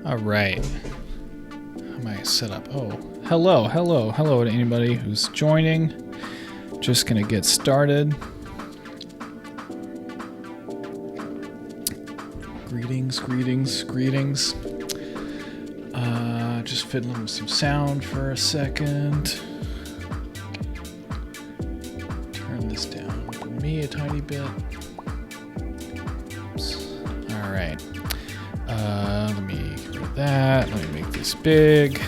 All right. How am I set up? Oh, hello to anybody who's joining. Just gonna get started. Greetings. Just fiddling with some sound for a second. Turn this down for me a tiny bit. Oops. All right. Let me get rid of that. Let me make this big.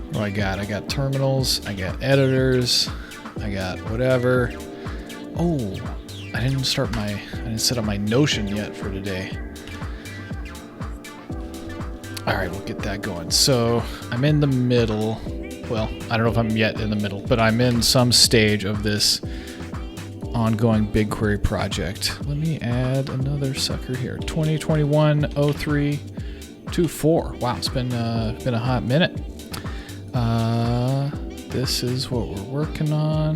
What do I got? I got terminals. I got editors. I got whatever. Oh, I didn't set up my Notion yet for today. All right, we'll get that going. So I'm in the middle. Well, I don't know if I'm yet in the middle, but I'm in some stage of this ongoing BigQuery project. Let me add another sucker here. 2021-03-24. Wow, it's been a hot minute. This is what we're working on.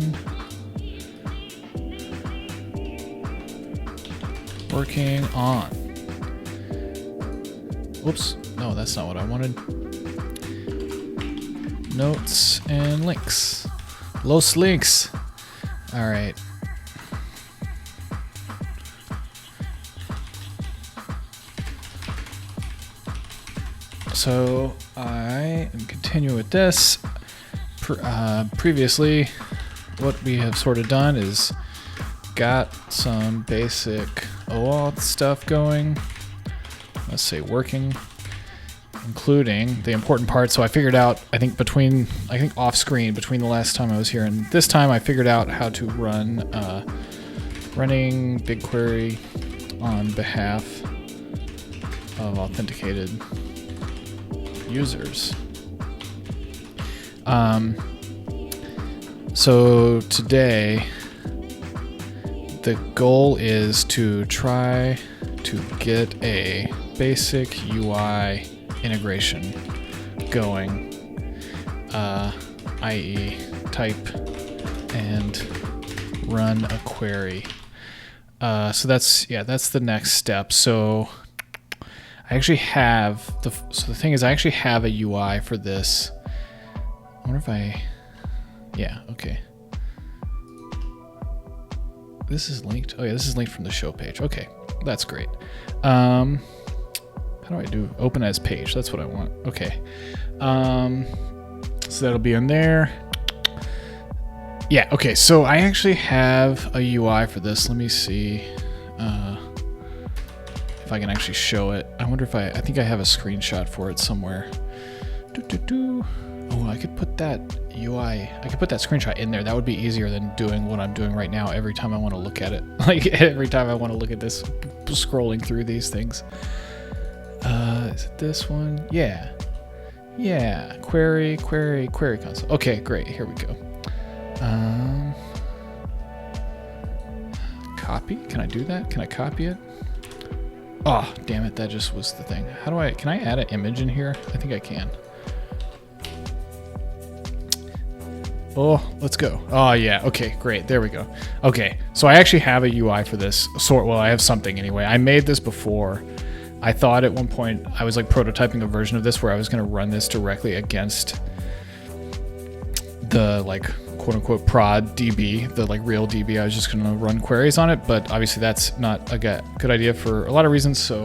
Whoops. No, that's not what I wanted. Notes and links. Los links. All right. So I am continuing with this. Previously, what we have sort of done is got some basic OAuth stuff going. Let's say working, including the important part. So I figured out, I think off screen between the last time I was here and this time, I figured out how to run running BigQuery on behalf of authenticated users. So today the goal is to try to get a basic UI integration going, i.e. type and run a query. So that's the next step. So I actually have the thing is I actually have a UI for this. I wonder if okay. This is linked. Oh yeah, this is linked from the show page. Okay, that's great. How do I do open as page? That's what I want. Okay. So that'll be in there. Yeah, okay, so I actually have a UI for this. Let me see if I can actually show it. I wonder if I think I have a screenshot for it somewhere. Oh, I could put that screenshot in there. That would be easier than doing what I'm doing right now every time I want to look at it. Like every time I want to look at this, scrolling through these things. Is it this one? Yeah. Query console. Okay, great. Here we go. Copy. Can I do that? Can I copy it? Oh, damn it. That just was the thing. Can I add an image in here? I think I can. Oh, let's go. Oh, yeah. Okay, great. There we go. Okay, so I actually have a UI for this. Well, I have something anyway. I made this before. I thought at one point I was like prototyping a version of this where I was going to run this directly against the like quote unquote prod DB, the like real DB. I was just going to run queries on it, but obviously that's not a good idea for a lot of reasons. So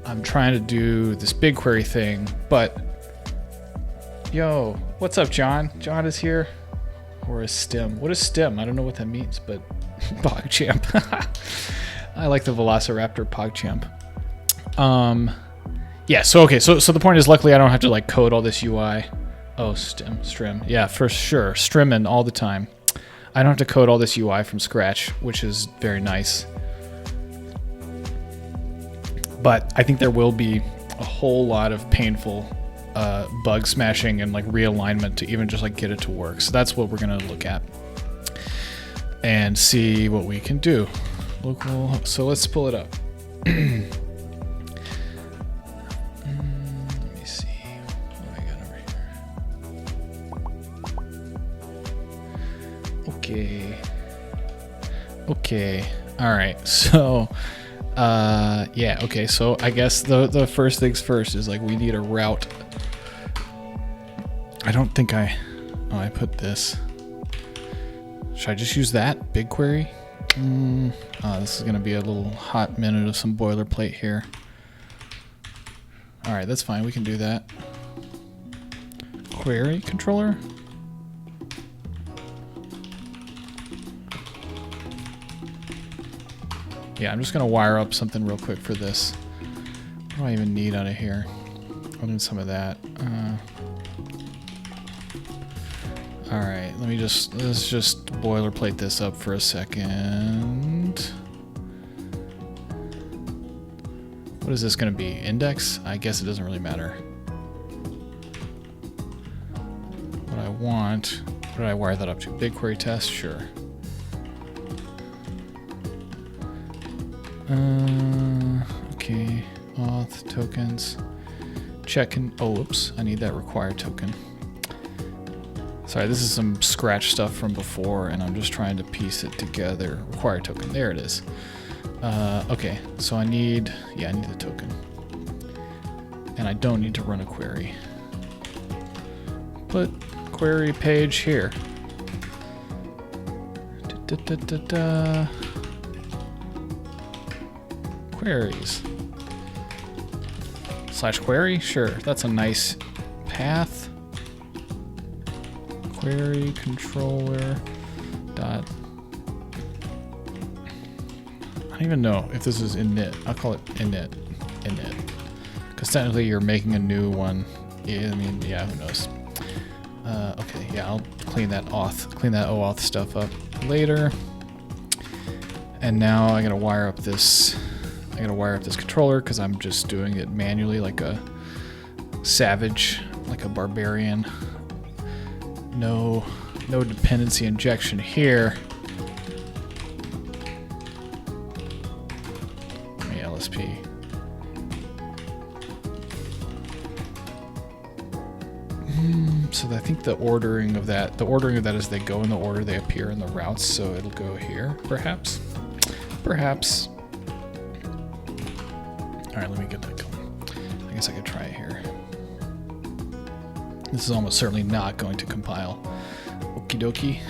I'm trying to do this BigQuery thing, but yo, what's up, John? John is here. Or a stem. What is stem? I don't know what that means, but PogChamp. I like the Velociraptor PogChamp. Yeah, so the point is, luckily I don't have to like code all this UI. Oh, strim. Yeah, for sure. Strimming all the time. I don't have to code all this UI from scratch, which is very nice. But I think there will be a whole lot of painful bug smashing and like realignment to even just like get it to work. So that's what we're gonna look at and see what we can do. Local. So let's pull it up. Let me see what I got over here. Okay. All right. So yeah. Okay. So I guess the first things first is like we need a route. I don't think I put this. Should I just use that? BigQuery? This is going to be a little hot minute of some boilerplate here. All right, that's fine. We can do that. Query controller. Yeah, I'm just gonna wire up something real quick for this. What do I even need out of here? I'll need some of that. All right, let's just boilerplate this up for a second. What is this gonna be? Index? I guess it doesn't really matter. What I want, what did I wire that up to? BigQuery test, sure. Okay, auth tokens. Checking. Oh, oops, I need that required token. Sorry, this is some scratch stuff from before, and I'm just trying to piece it together. Required token, there it is. Okay, so I need the token. And I don't need to run a query. Put query page here. Queries. / query? Sure, that's a nice path. Query controller dot. I don't even know if this is init. I'll call it init. Because technically you're making a new one. Yeah, I mean, yeah, who knows? Okay, yeah, I'll clean that OAuth stuff up later. And now I gotta wire up this. Controller because I'm just doing it manually like a savage, like a barbarian. No dependency injection here. LSP. So I think the ordering of that is they go in the order they appear in the routes, so it'll go here, perhaps. All right, let me get that going. I guess I could try it here. This is almost certainly not going to compile. Okie dokie.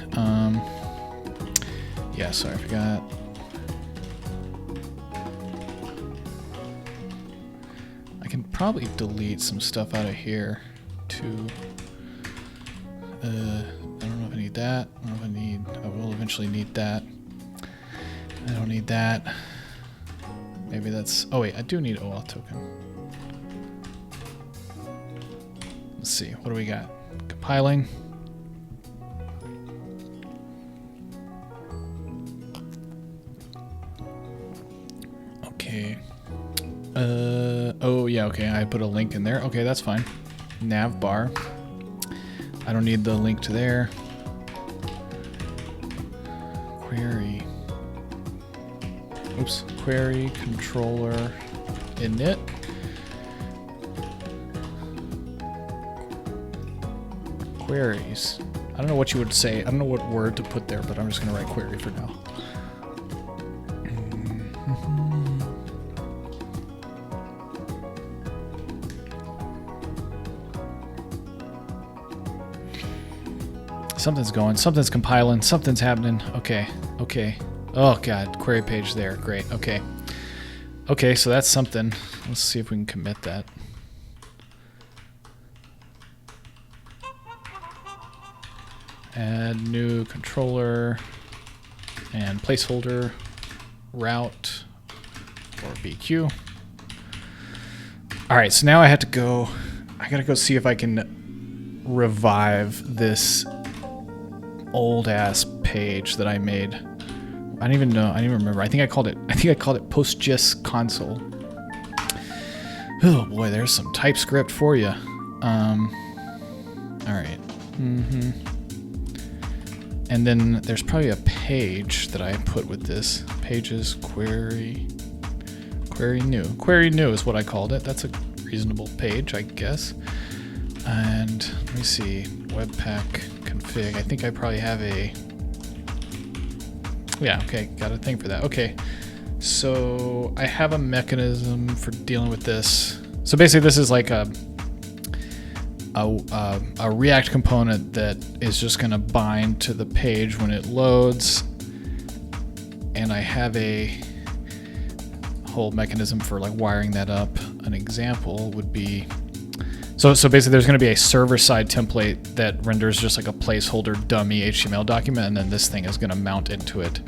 Yeah, sorry, I forgot. I can probably delete some stuff out of here too. I don't know if I need that. I will eventually need that. I don't need that. Maybe that's, oh wait, I do need OAuth token. Let's see, what do we got? Compiling. Okay. Oh yeah, okay, I put a link in there. Okay, that's fine. Nav bar. I don't need the link to there. Query. Oops, query controller init. Queries. I don't know what you would say. I don't know what word to put there, but I'm just going to write query for now. Something's going, something's compiling, something's happening. Okay. Oh god, query page there, great, okay. Okay, so that's something. Let's see if we can commit that. Add new controller and placeholder route or BQ. All right, so now I gotta go see if I can revive this old ass page that I made. I don't even know. I don't even remember. I think I called it PostGIS console. Oh boy, there's some TypeScript for you. All right. And then there's probably a page that I put with this. Pages query new. Query new is what I called it. That's a reasonable page, I guess. And let me see. Webpack config. I think I probably have a. Yeah, okay, got a thing for that. Okay, so I have a mechanism for dealing with this. So basically this is like a React component that is just gonna bind to the page when it loads. And I have a whole mechanism for like wiring that up. an example would be, so basically there's going to be a server-side template that renders just like a placeholder dummy HTML document, and then this thing is going to mount into it.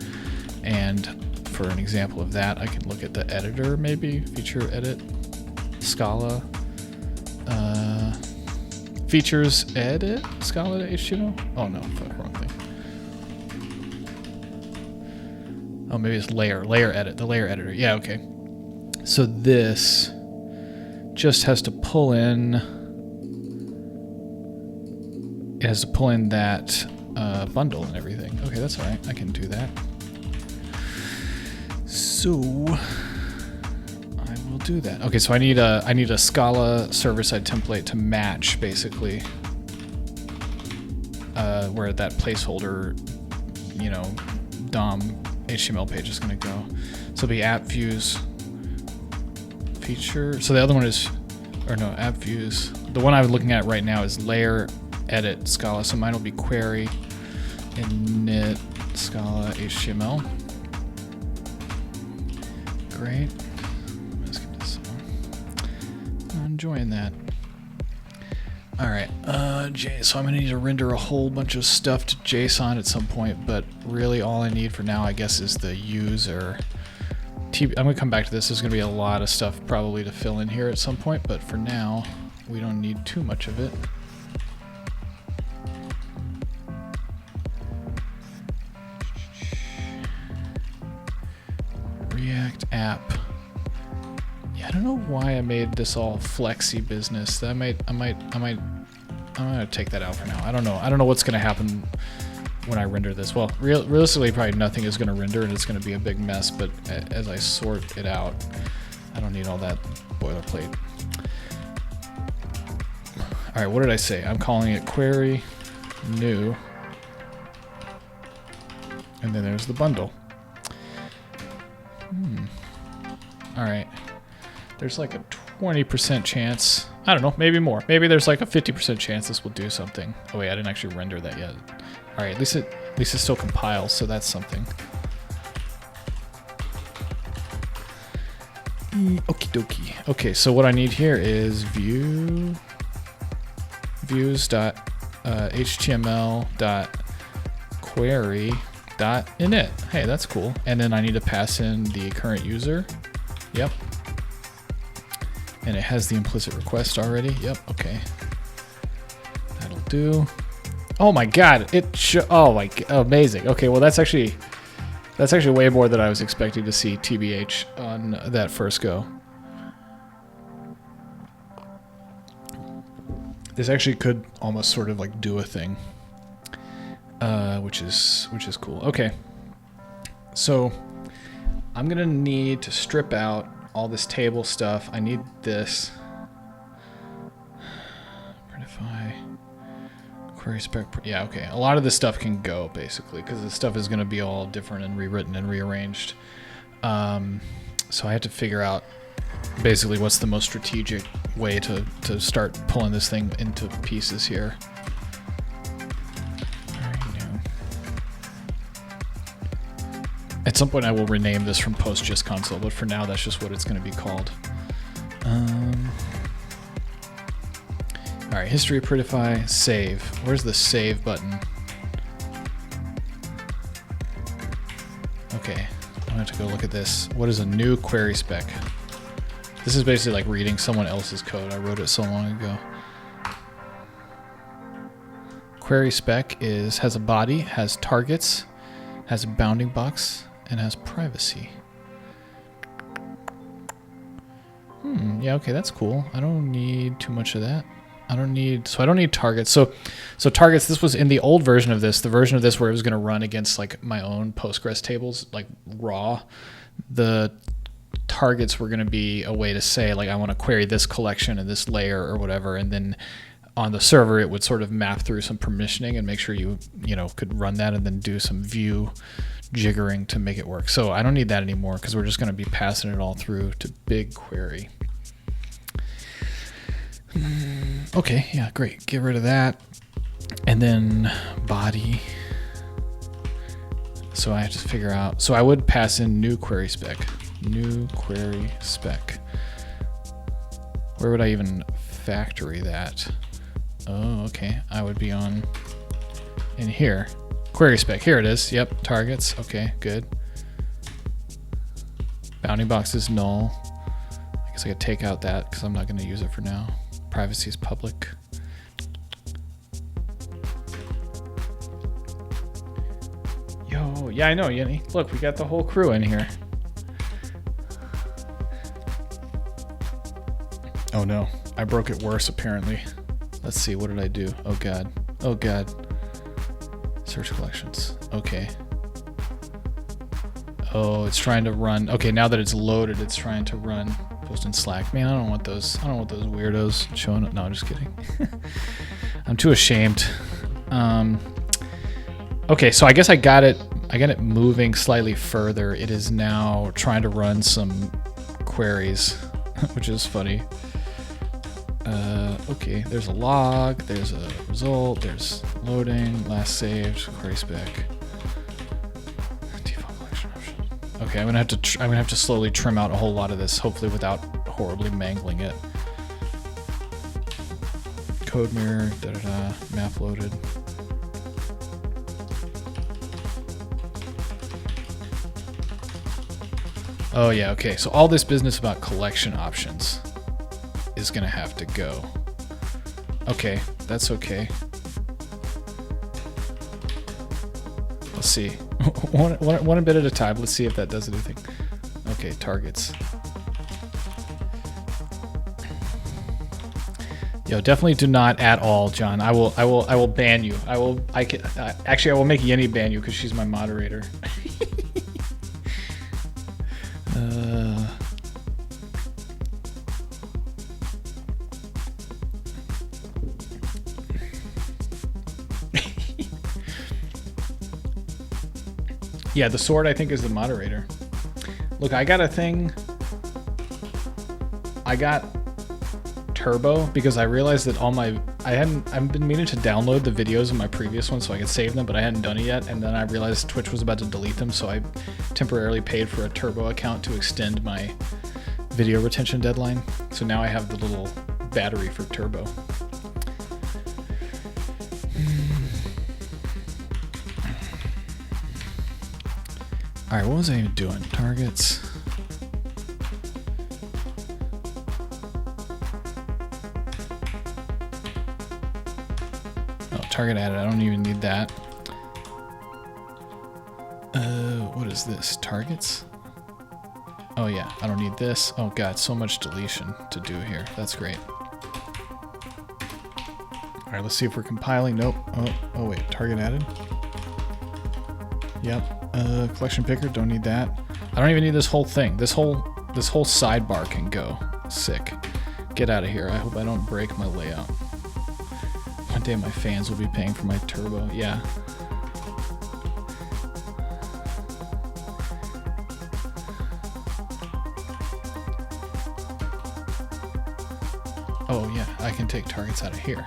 And for an example of that, I can look at the editor, maybe feature edit, Scala, features edit, Scala HTML. Oh no, fuck, wrong thing. Oh, maybe it's layer edit, the layer editor. Yeah, okay. So this just has to pull in, it has to pull in that bundle and everything. Okay, that's all right. I can do that. So I will do that. Okay, so I need a Scala server-side template to match basically where that placeholder, you know, DOM HTML page is going to go. So it'll be app views feature. So the other one is, or no, app views. The one I'm looking at right now is layer edit Scala. So mine will be query init Scala HTML. Great. Let's get this on. I'm enjoying that. All right, so I'm gonna need to render a whole bunch of stuff to JSON at some point, but really all I need for now, I guess, is the user. I'm gonna come back to this. There's gonna be a lot of stuff probably to fill in here at some point, but for now, we don't need too much of it. React app. Yeah, I don't know why I made this all flexy business. I'm gonna take that out for now. I don't know what's gonna happen when I render this. Well, realistically, probably nothing is gonna render and it's gonna be a big mess, but as I sort it out, I don't need all that boilerplate. All right, what did I say? I'm calling it query new, and then there's the bundle. All right, there's like a 20% chance, I don't know, maybe more. Maybe there's like a 50% chance this will do something. Oh wait, I didn't actually render that yet. All right, at least it still compiles, so that's something. Okie dokie. Okay, so what I need here is views.html.query.init. Hey, that's cool. And then I need to pass in the current user. Yep. And it has the implicit request already. Yep. Okay. That'll do. Oh my God! Oh my! Amazing. Okay. Well, that's actually way more than I was expecting to see. TBH on that first go. This actually could almost sort of like do a thing, which is cool. Okay. So I'm gonna need to strip out all this table stuff. I need this. Printify, query spec. Yeah, okay. A lot of this stuff can go basically because this stuff is going to be all different and rewritten and rearranged. So I have to figure out basically what's the most strategic way to start pulling this thing into pieces here. At some point I will rename this from PostGIS console, but for now that's just what it's going to be called. All right, history, prettify, save. Where's the save button? Okay, I'm gonna have to go look at this. What is a new query spec? This is basically like reading someone else's code. I wrote it so long ago. Query spec has a body, has targets, has a bounding box, and has privacy. Yeah, okay, that's cool. I don't need too much of that. I don't need targets. So targets, this was in the old version of this, the version of this where it was going to run against like my own Postgres tables, like raw. The targets were going to be a way to say, like, I want to query this collection and this layer or whatever, and then on the server it would sort of map through some permissioning and make sure you could run that and then do some view jiggering to make it work. So I don't need that anymore because we're just going to be passing it all through to BigQuery. Okay, yeah, great. Get rid of that. And then body. So I have to figure out, so I would pass in new query spec. New query spec. Where would I even factory that? Oh, okay. I would be on in here. Query spec. Here it is. Yep. Targets. Okay, good. Bounding box is null. I guess I could take out that because I'm not going to use it for now. Privacy is public. Yo, yeah, I know, Yenny. Look, we got the whole crew in here. Oh no, I broke it worse apparently. Let's see, what did I do? Oh god. Oh god. Search collections. Okay. Oh, it's trying to run. Okay, now that it's loaded, it's trying to run. Post in Slack. Man, I don't want those weirdos showing up. No, I'm just kidding. I'm too ashamed. Okay, so I guess I got it moving slightly further. It is now trying to run some queries, which is funny. Okay, there's a log, there's a result, there's loading, last saved, query spec. Default collection option. Okay, I'm gonna have to slowly trim out a whole lot of this, hopefully without horribly mangling it. Code mirror, map loaded. Oh yeah, okay, so all this business about collection options is gonna have to go. Okay, that's okay. Let's see. one bit at a time. Let's see if that does anything. Okay, targets. Yo, definitely do not at all, John. I will ban you. I will make Yenny ban you because she's my moderator. Yeah, the sword I think is the moderator. Look, I got a thing. I got Turbo because I realized that I've been meaning to download the videos of my previous one so I could save them, but I hadn't done it yet. And then I realized Twitch was about to delete them, so I temporarily paid for a Turbo account to extend my video retention deadline. So now I have the little battery for Turbo. All right, what was I even doing? Targets. Oh, target added. I don't even need that. What is this? Targets? Oh yeah, I don't need this. Oh god, so much deletion to do here. That's great. All right, let's see if we're compiling. Nope. Oh wait, target added. Yep. Collection picker, don't need that. I don't even need this whole thing. This whole sidebar can go. Sick. Get out of here. I hope I don't break my layout. One day my fans will be paying for my Turbo. Yeah. Oh yeah, I can take targets out of here.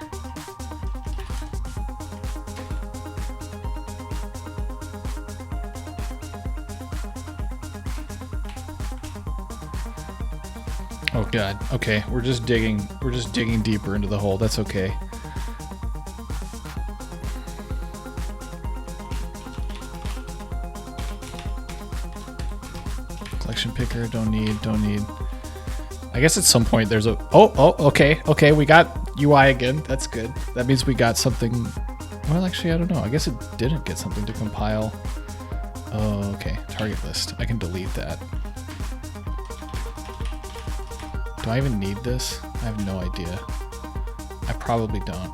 Oh god. Okay, we're just digging deeper into the hole. That's okay. Collection picker, don't need. I guess at some point there's a okay, we got UI again. That's good. That means we got something. Well, actually, I don't know. I guess it didn't get something to compile. Oh, okay. Target list. I can delete that. Do I even need this? I have no idea. I probably don't.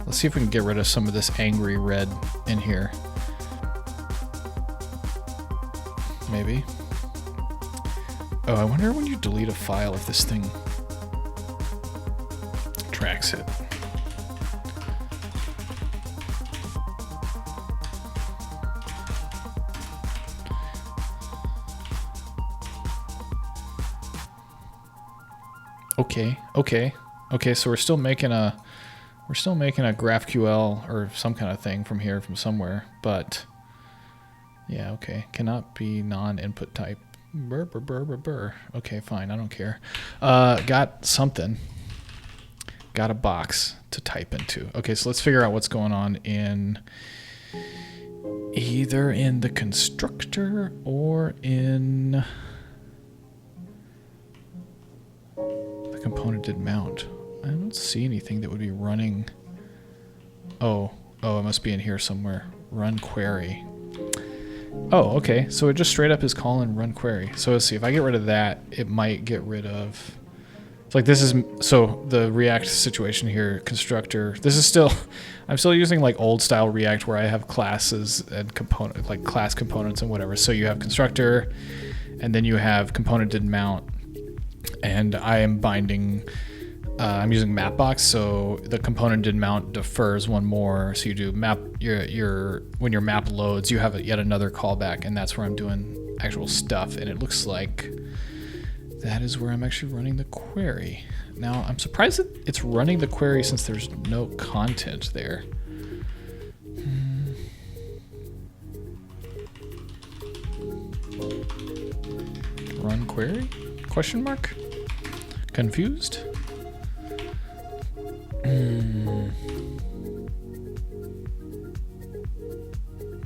Let's see if we can get rid of some of this angry red in here. Maybe. Oh, I wonder when you delete a file if this thing tracks it. Okay, so we're still making a GraphQL or some kind of thing from here, from somewhere, but Yeah, okay. Cannot be non-input type. Burr, burr, burr, burr, burr. Okay, fine. I don't care. Got something. Got a box to type into. Okay, so let's figure out what's going on in either in the constructor or in the component did mount. I don't see anything that would be running. Oh, it must be in here somewhere. Run query. Oh, okay. So it just straight up is calling run query. So let's see. If I get rid of that, it might get rid of. It's like this is so the React situation here. Constructor. This is still. I'm still using like old style React where I have classes and component like class components and whatever. So you have constructor, and then you have component did mount, and I am binding. I'm using Mapbox, so the component did mount defers one more. So you do map your when your map loads, you have yet another callback, and that's where I'm doing actual stuff. And it looks like that is where I'm actually running the query. Now I'm surprised that it's running the query since there's no content there. Run query? Question mark? Confused?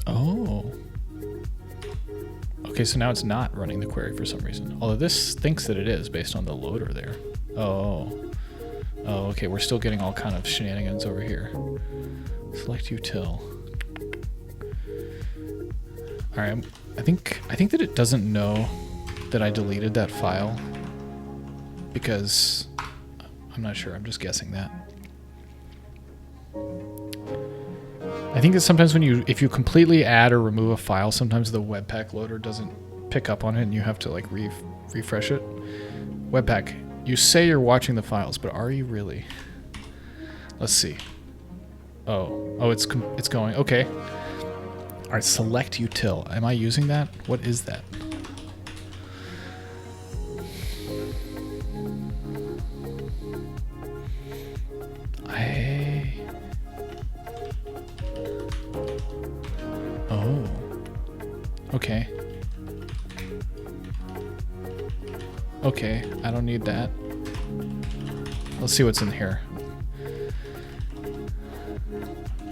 Oh. Okay, so now it's not running the query for some reason. Although this thinks that it is based on the loader there. Oh. Oh, okay, we're still getting all kind of shenanigans over here. Select util. Alright, I think that it doesn't know that I deleted that file. Because I'm not sure, I'm just guessing that. I think that sometimes if you completely add or remove a file, sometimes the Webpack loader doesn't pick up on it and you have to like refresh it. Webpack, you say you're watching the files, but are you really? Let's see. Oh, it's going. Okay. All right, select util. Am I using that? What is that? Oh. Okay. Okay, I don't need that. Let's see what's in here.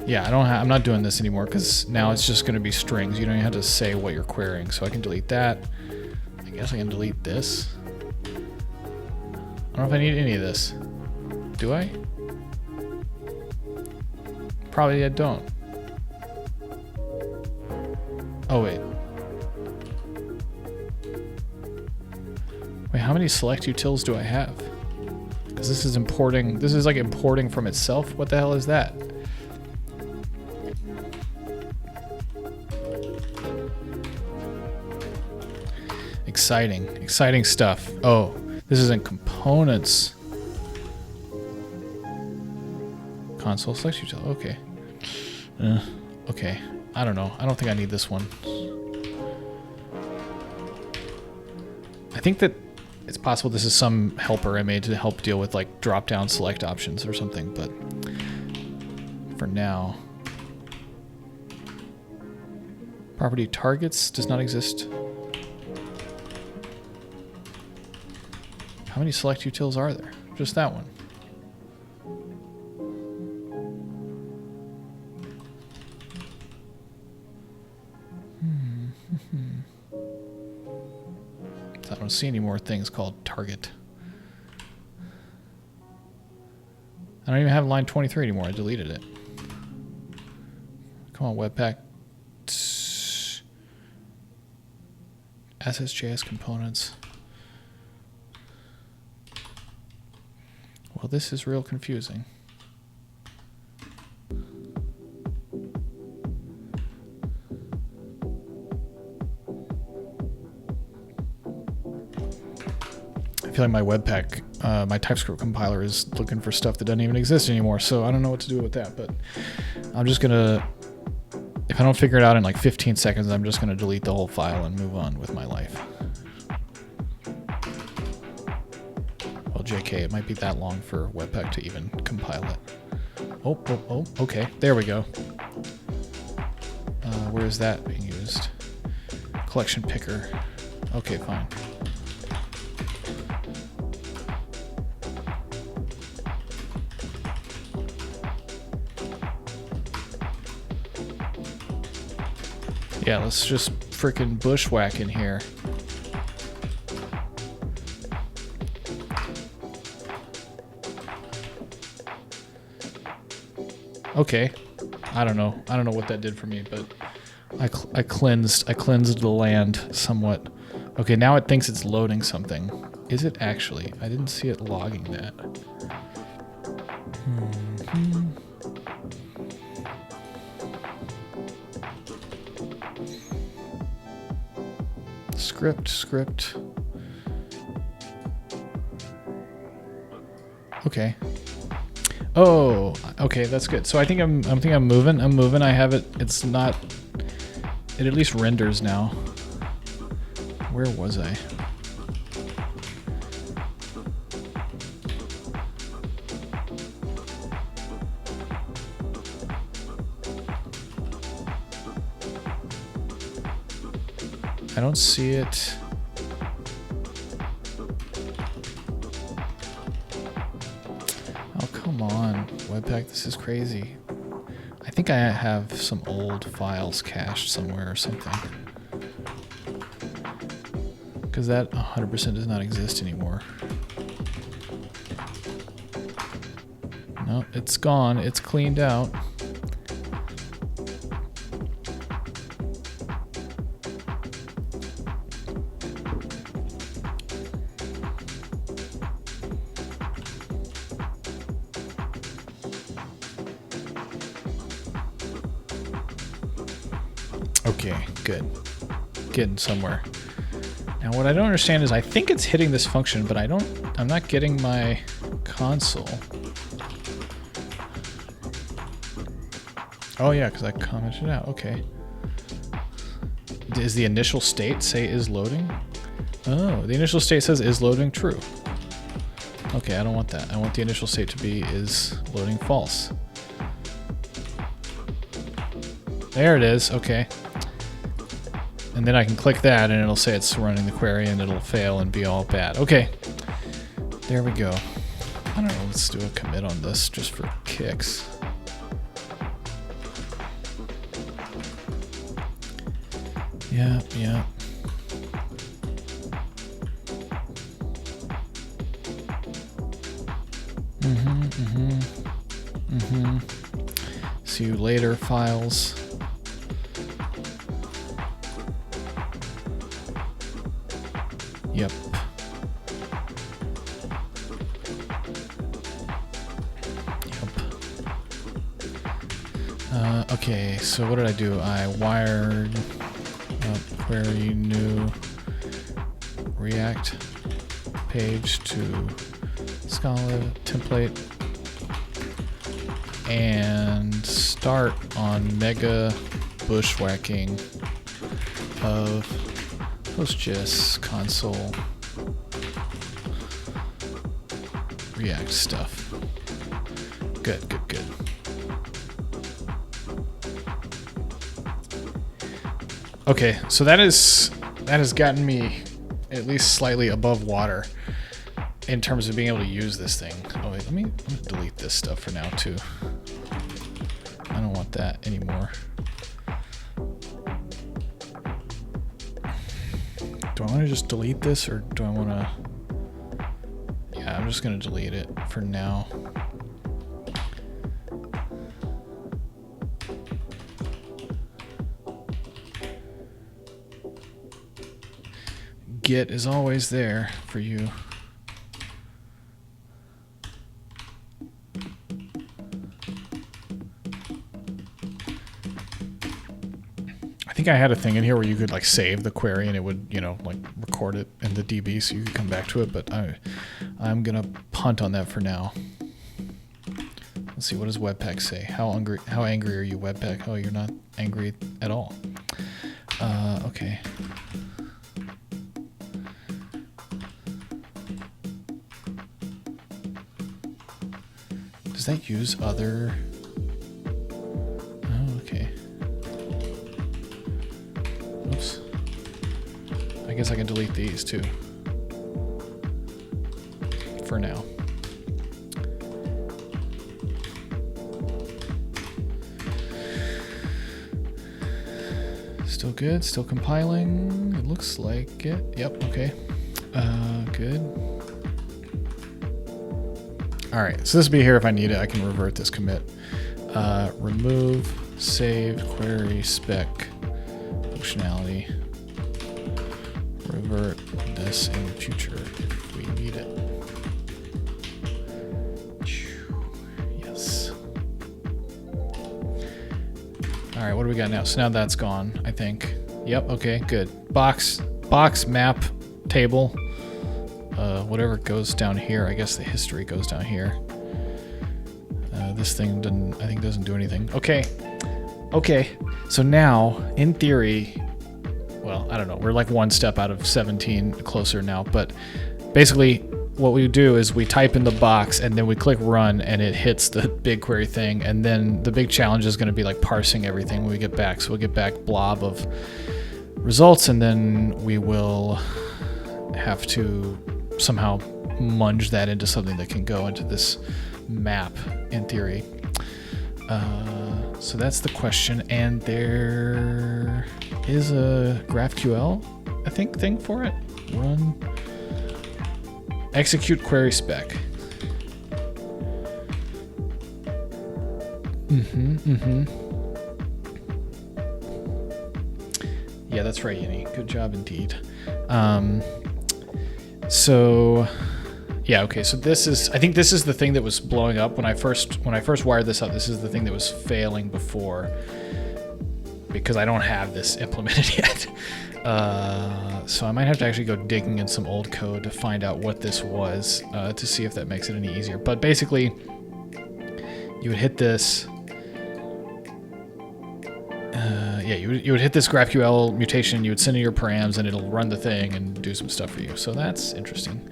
Yeah, I'm not doing this anymore because now it's just going to be strings. You don't even have to say what you're querying, so I can delete that. I guess I can delete this. I don't know if I need any of this. Do I? Probably I don't. Oh, wait. Wait, how many select utils do I have? Because this is importing. This is like importing from itself. What the hell is that? Exciting. Exciting stuff. Oh, this is in components. Console select util. Okay. Okay. I don't know. I don't think I need this one. I think that it's possible this is some helper I made to help deal with like drop-down select options or something, but for now. Property targets does not exist. How many select utils are there? Just that one. I don't see any more things called target. I don't even have line 23 anymore. I deleted it. Come on, Webpack. SSJS components. Well, this is real confusing. I feel like my Webpack, my TypeScript compiler is looking for stuff that doesn't even exist anymore, so I don't know what to do with that, but I'm just gonna, if I don't figure it out in like 15 seconds, I'm just gonna delete the whole file and move on with my life. Well, JK, it might be that long for Webpack to even compile it. Oh, okay, there we go. Where is that being used? collection picker. Okay, fine. Yeah, let's just frickin' bushwhack in here. Okay. I don't know what that did for me, but I cleansed the land somewhat. Okay, now it thinks it's loading something. Is it actually? I didn't see it logging that. Script. Okay. Oh, okay, that's good. So I think I'm moving. I have it. It's not. It at least renders now. Where was I? I don't see it. Oh, come on, Webpack, this is crazy. I think I have some old files cached somewhere or something. Because that 100% does not exist anymore. No, it's gone. It's cleaned out. Okay, good. Getting somewhere. Now what I don't understand is I think it's hitting this function, but I'm not getting my console. Oh yeah, because I commented out. Okay. Is the initial state say is loading? Oh, the initial state says is loading true. Okay, I don't want that. I want the initial state to be is loading false. There it is. Okay. And then I can click that and it'll say it's running the query and it'll fail and be all bad. Okay. There we go. I don't know, let's do a commit on this just for kicks. Yeah. See you later, files. Yep. Okay, so what did I do? I wired up query new React page to Scala template and start on mega bushwhacking of PostGIS console React stuff. Good. Okay, so that has gotten me at least slightly above water in terms of being able to use this thing. Oh wait, I'm gonna delete this stuff for now too. I don't want that anymore. Do I want to just delete this or do I want to... Yeah, I'm just going to delete it for now. Git is always there for you. I think I had a thing in here where you could like save the query and it would, you know, like record it in the DB so you could come back to it, but I'm gonna punt on that for now. Let's see, what does Webpack say? How angry are you, Webpack? Oh, you're not angry at all. Okay. Does that use other? Oh, okay. Oops. I guess I can delete these too. For now. Still good, still compiling. It looks like it. Yep, okay. Good. All right, so this will be here if I need it. I can revert this commit. Remove, save, query, spec, functionality. Revert this in the future if we need it. Yes. All right, what do we got now? So now that's gone, I think. Yep, okay, good. Box, map, table. Whatever goes down here, I guess the history goes down here. This thing doesn't do anything. Okay. So now, in theory, well, I don't know. We're like one step out of 17 closer now, but basically what we do is we type in the box and then we click run and it hits the BigQuery thing, and then the big challenge is going to be like parsing everything when we get back. So we'll get back blob of results, and then we will have to somehow munge that into something that can go into this map in theory. So that's the question, and there is a GraphQL, I think, thing for it. Run, execute query spec. Yeah, that's right, Yini. Good job indeed. So yeah, okay, so I think this is the thing that was blowing up when I first wired this up. This is the thing that was failing before, because I don't have this implemented yet. So I might have to actually go digging in some old code to find out what this was, to see if that makes it any easier. But basically, you would hit this. You would hit this GraphQL mutation, you would send in your params, and it'll run the thing and do some stuff for you. So that's interesting.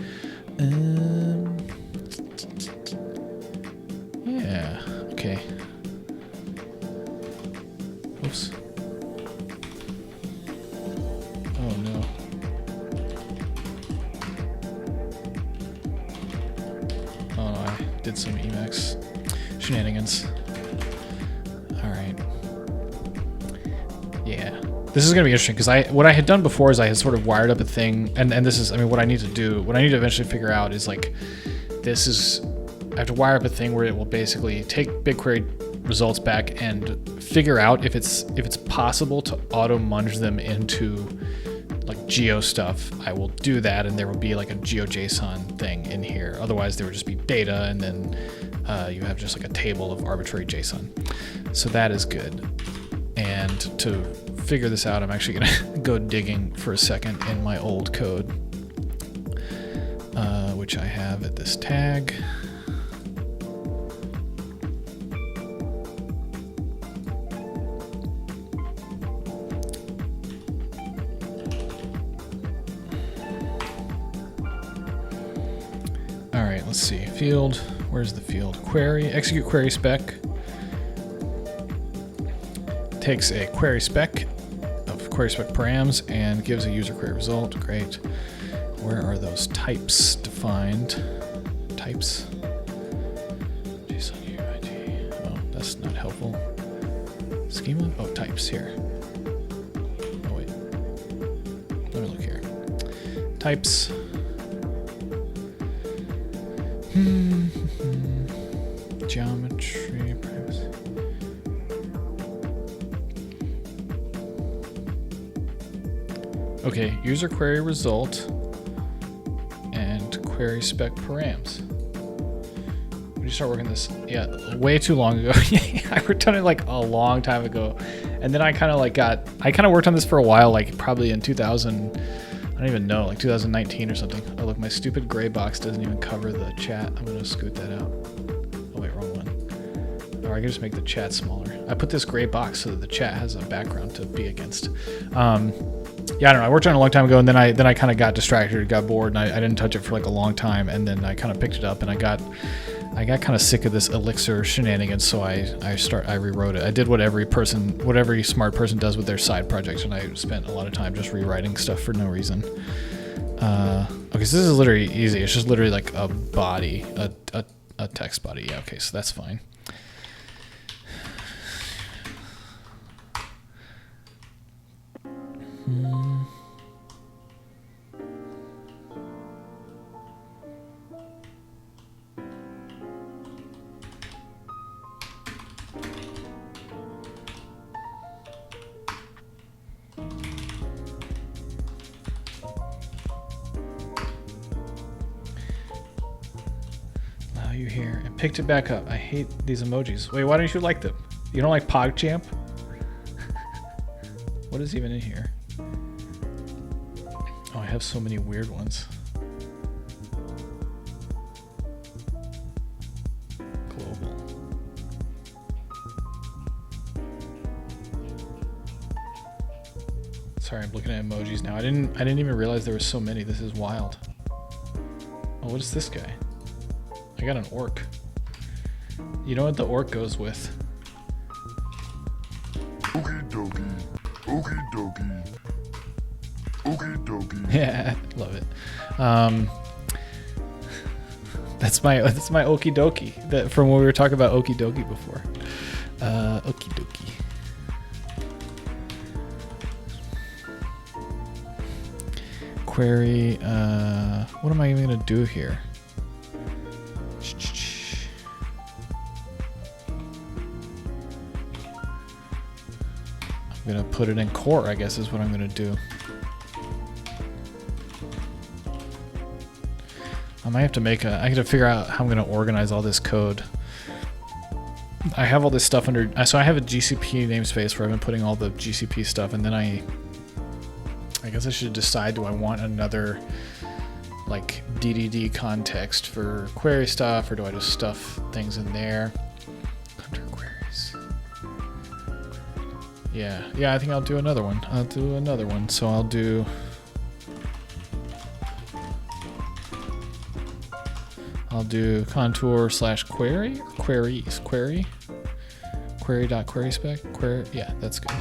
Yeah, okay. Oops. Oh no. Oh no, I did some Emacs shenanigans. Alright. Yeah. This is going to be interesting, because what I had done before is I had sort of wired up a thing, and this is, I mean, what I need to eventually figure out is like, I have to wire up a thing where it will basically take BigQuery results back and figure out if it's possible to auto munge them into like geo stuff. I will do that, and there will be like a GeoJSON thing in here. Otherwise, there would just be data, and then you have just like a table of arbitrary JSON. So that is good. And to figure this out, I'm actually going to go digging for a second in my old code, which I have at this tag. All right, let's see. Field, where's the field? Query, execute query spec. Takes a query spec of query spec params and gives a user query result. Great. Where are those types defined? Types. JSON UID. Oh, that's not helpful. Schema? Oh, types here. Oh, wait. Let me look here. Types. Geometry. Privacy. Okay, user query result and query spec params. When did you start working this? Yeah, way too long ago. I worked on it like a long time ago, and then I kind of worked on this for a while, like probably in 2000. I don't even know, like 2019 or something. Oh look, my stupid gray box doesn't even cover the chat. I'm gonna scoot that out. Oh wait, wrong one. Or I can just make the chat smaller. I put this gray box so that the chat has a background to be against. Yeah, I don't know. I worked on it a long time ago, and then I kind of got distracted, got bored, and I didn't touch it for like a long time, and then I kind of picked it up, and I got I got kind of sick of this Elixir shenanigans, so I rewrote it. I did what every smart person does with their side projects, and I spent a lot of time just rewriting stuff for no reason. Okay, so this is literally easy. It's just literally like a body, a text body. Yeah, okay, so that's fine. You here and picked it back up. I hate these emojis. Wait, why don't you like them? You don't like PogChamp? What is even in here? Oh, I have so many weird ones. Global. Sorry, I'm looking at emojis now. I didn't even realize there were so many. This is wild. Oh, what is this guy? I got an orc. You know what the orc goes with? Okie dokie. Okie dokie. Okie dokie. Yeah, love it. That's my okie dokie. That from when we were talking about okie dokie before. Okie dokie. Query. What am I even gonna do here? I'm gonna put it in core, I guess is what I'm gonna do. I might have to I gotta figure out how I'm gonna organize all this code. I have all this stuff under, so I have a GCP namespace where I've been putting all the GCP stuff, and then I guess I should decide, do I want another like DDD context for query stuff, or do I just stuff things in there? Under queries. Yeah, I think I'll do another one. So I'll do contour / query, or query.query spec, query. Yeah, that's good.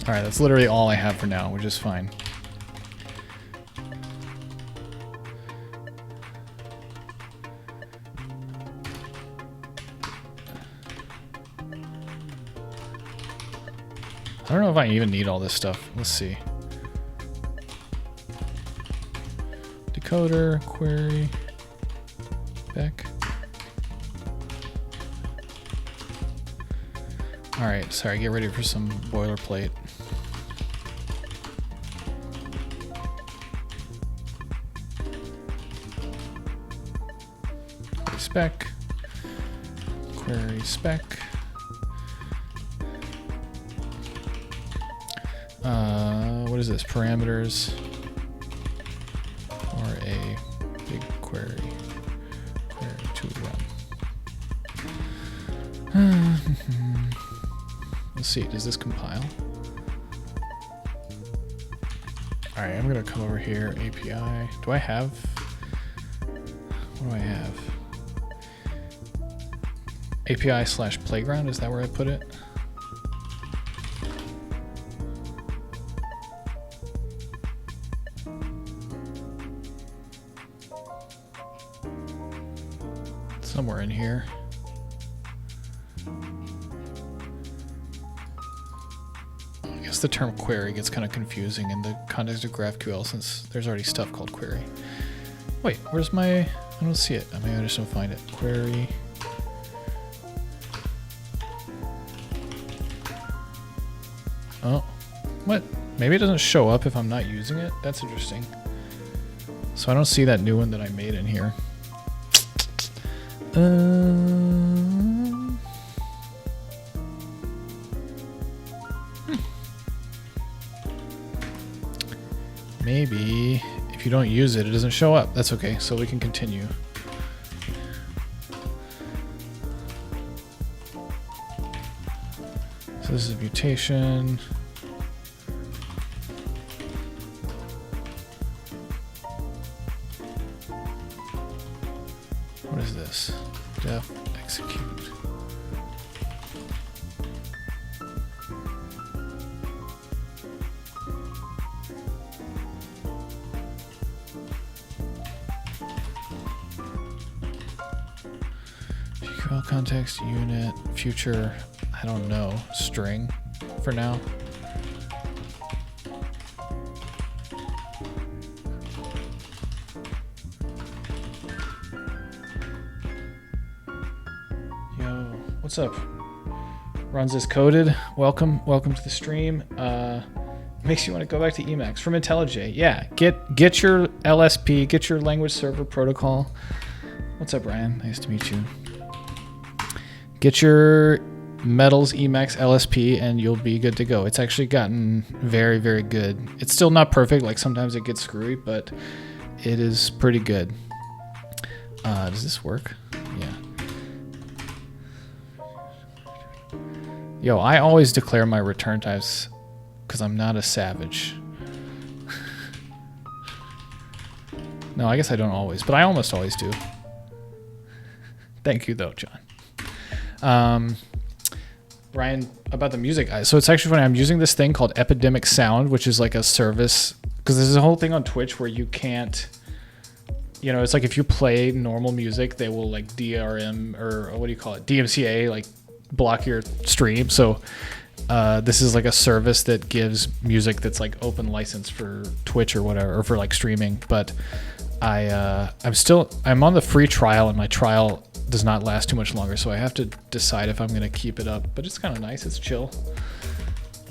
Alright, that's literally all I have for now, which is fine. I don't know if I even need all this stuff. Let's see. Decoder, query, spec. Alright, sorry, get ready for some boilerplate. Spec, query spec. What is this? Parameters for a BigQuery query to run. Let's see, does this compile? Alright, I'm gonna come over here, API. Do I have, what do I have? API / playground, is that where I put it? Somewhere in here. I guess the term query gets kind of confusing in the context of GraphQL since there's already stuff called query. Wait, where's my, I don't see it. I mean, I just don't find it. Query. Oh, what? Maybe it doesn't show up if I'm not using it? That's interesting. So I don't see that new one that I made in here. maybe if you don't use it, it doesn't show up. That's okay, so we can continue. So this is mutation. What is this? Def execute. SQL context unit future. I don't know. String for now. Yo, what's up? Runs is coded. Welcome to the stream. Makes you want to go back to Emacs from IntelliJ. Yeah, get your LSP, get your language server protocol. What's up, Ryan? Nice to meet you. Get your Metals Emacs LSP and you'll be good to go. It's actually gotten very, very good. It's still not perfect. Like sometimes it gets screwy, but it is pretty good. Does this work? Yeah. Yo, I always declare my return types because I'm not a savage. No, I guess I don't always, but I almost always do. Thank you though, John. Ryan, about the music. So it's actually funny. I'm using this thing called Epidemic Sound, which is like a service, because there's a whole thing on Twitch where you can't, you know, it's like if you play normal music, they will like DRM or what do you call it? DMCA, like block your stream. So this is like a service that gives music that's like open license for Twitch or whatever, or for like streaming. But I'm on the free trial, and my trial does not last too much longer, so I have to decide if I'm gonna keep it up. But it's kind of nice. It's chill.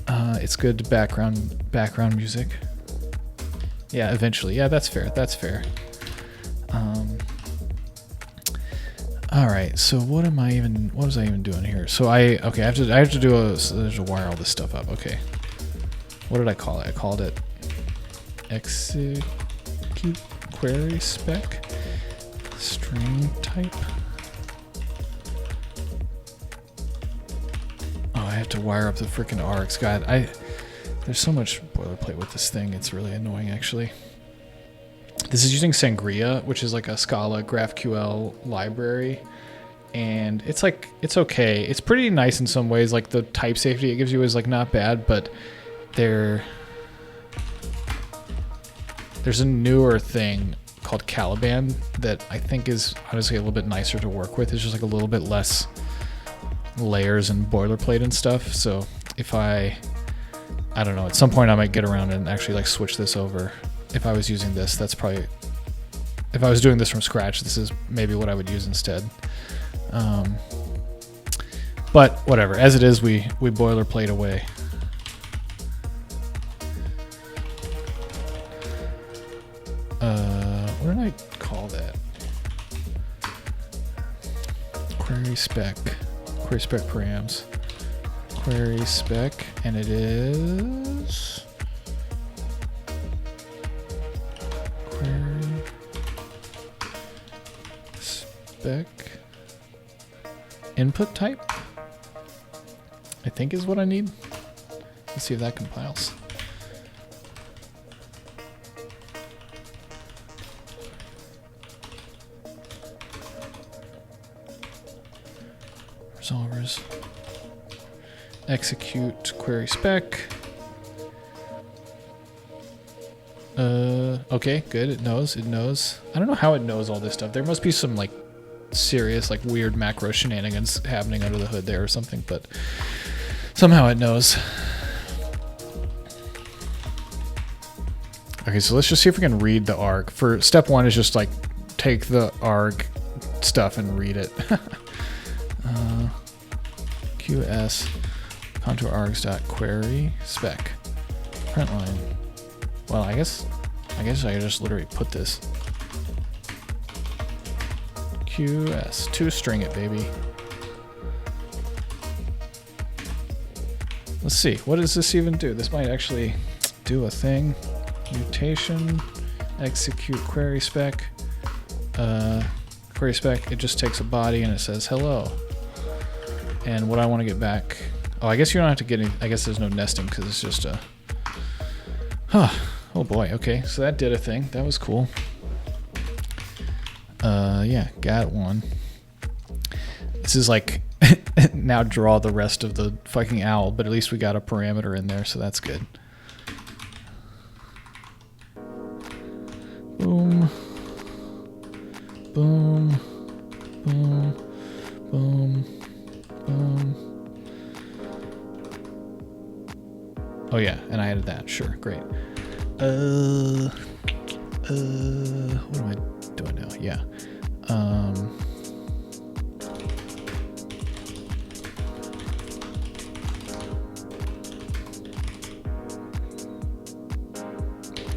It's good background music. Yeah, eventually. Yeah, that's fair. That's fair. All right. So what was I even doing here? So I have to wire all this stuff up. Okay. What did I call it? I called it execute query spec string type. I have to wire up the freaking args. God, there's so much boilerplate with this thing. It's really annoying, actually. This is using Sangria, which is like a Scala GraphQL library, and it's okay. It's pretty nice in some ways. Like the type safety it gives you is like not bad, but there's a newer thing called Caliban that I think is honestly a little bit nicer to work with. It's just like a little bit less layers and boilerplate and stuff. So if I don't know, at some point I might get around and actually like switch this over. If I was using this, that's probably, if I was doing this from scratch, this is maybe what I would use instead. But whatever, as it is, we boilerplate away. What did I call that? Query spec params. Query spec, and it is query spec input type, I think is what I need. Let's see if that compiles. Resolvers. Execute query spec. Okay, good. It knows. I don't know how it knows all this stuff. There must be some like serious, like weird macro shenanigans happening under the hood there or something, but somehow it knows. Okay, so let's just see if we can read the arg. For step one is just like take the arg stuff and read it. QS contour args.query spec println. Well, I guess I could just literally put this QS to string it, baby. Let's see, what does this even do? This might actually do a thing. mutation, execute query spec. Query spec, it just takes a body and it says hello. And what I want to get back, oh, I guess you don't have to get any, I guess there's no nesting because it's just a, oh boy, okay, so that did a thing, that was cool. Yeah, got one. This is like, now draw the rest of the fucking owl, but at least we got a parameter in there, so that's good. Boom. Boom. Boom. Boom. Boom. Oh yeah, and I added that, sure, great. What am I doing now? Yeah.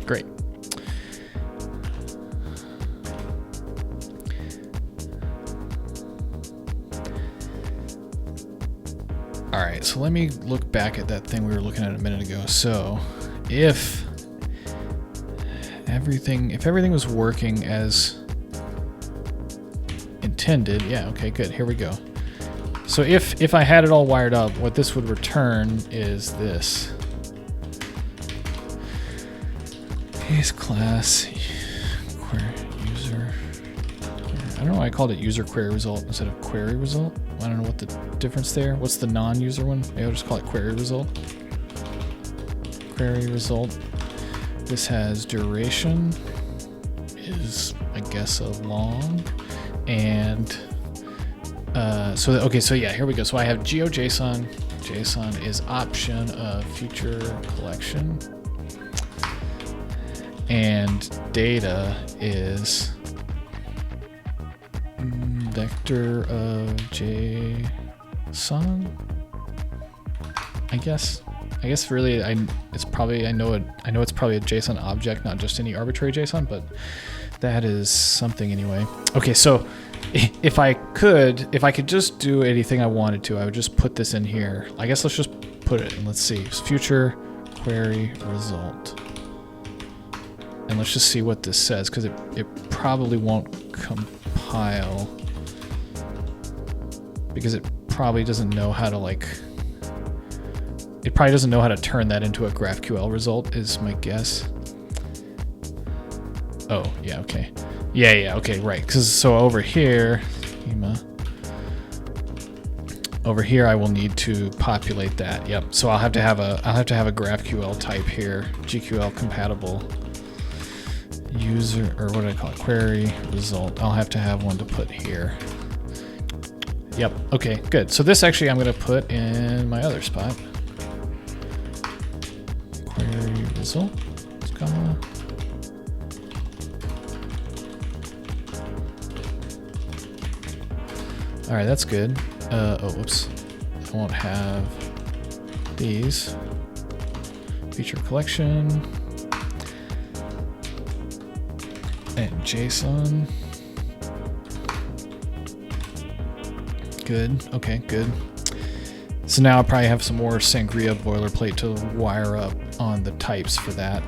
Great. All right, so let me look back at that thing we were looking at a minute ago. So if everything was working as intended, yeah, okay, good, here we go. So if I had it all wired up, what this would return is this. Case class query user. I don't know why I called it user query result instead of query result. I don't know what the difference there. What's the non-user one? Maybe I'll just call it query result. Query result. This has duration, is I guess a long, and so yeah, here we go. So I have GeoJSON. JSON is option of feature collection, and data is vector of JSON. I guess really I know it's probably a JSON object, not just any arbitrary JSON, but that is something anyway. Okay, so if I could just do anything I wanted to, I would just put this in here. I guess let's just put it and let's see. Future query result. And let's just see what this says, because it probably won't compile because it probably doesn't know how to turn that into a GraphQL result, is my guess. Oh, yeah, okay. Yeah, okay, right. So over here, I will need to populate that. Yep. So I'll have to have a GraphQL type here, GQL compatible user, or what do I call it? Query result. I'll have to have one to put here. Yep. Okay, good. So this actually I'm going to put in my other spot. Query result. Comma. All right, that's good. Oh, whoops. I won't have these. Feature collection. And JSON. Good. Okay, good. So now I'll probably have some more Sangria boilerplate to wire up on the types for that.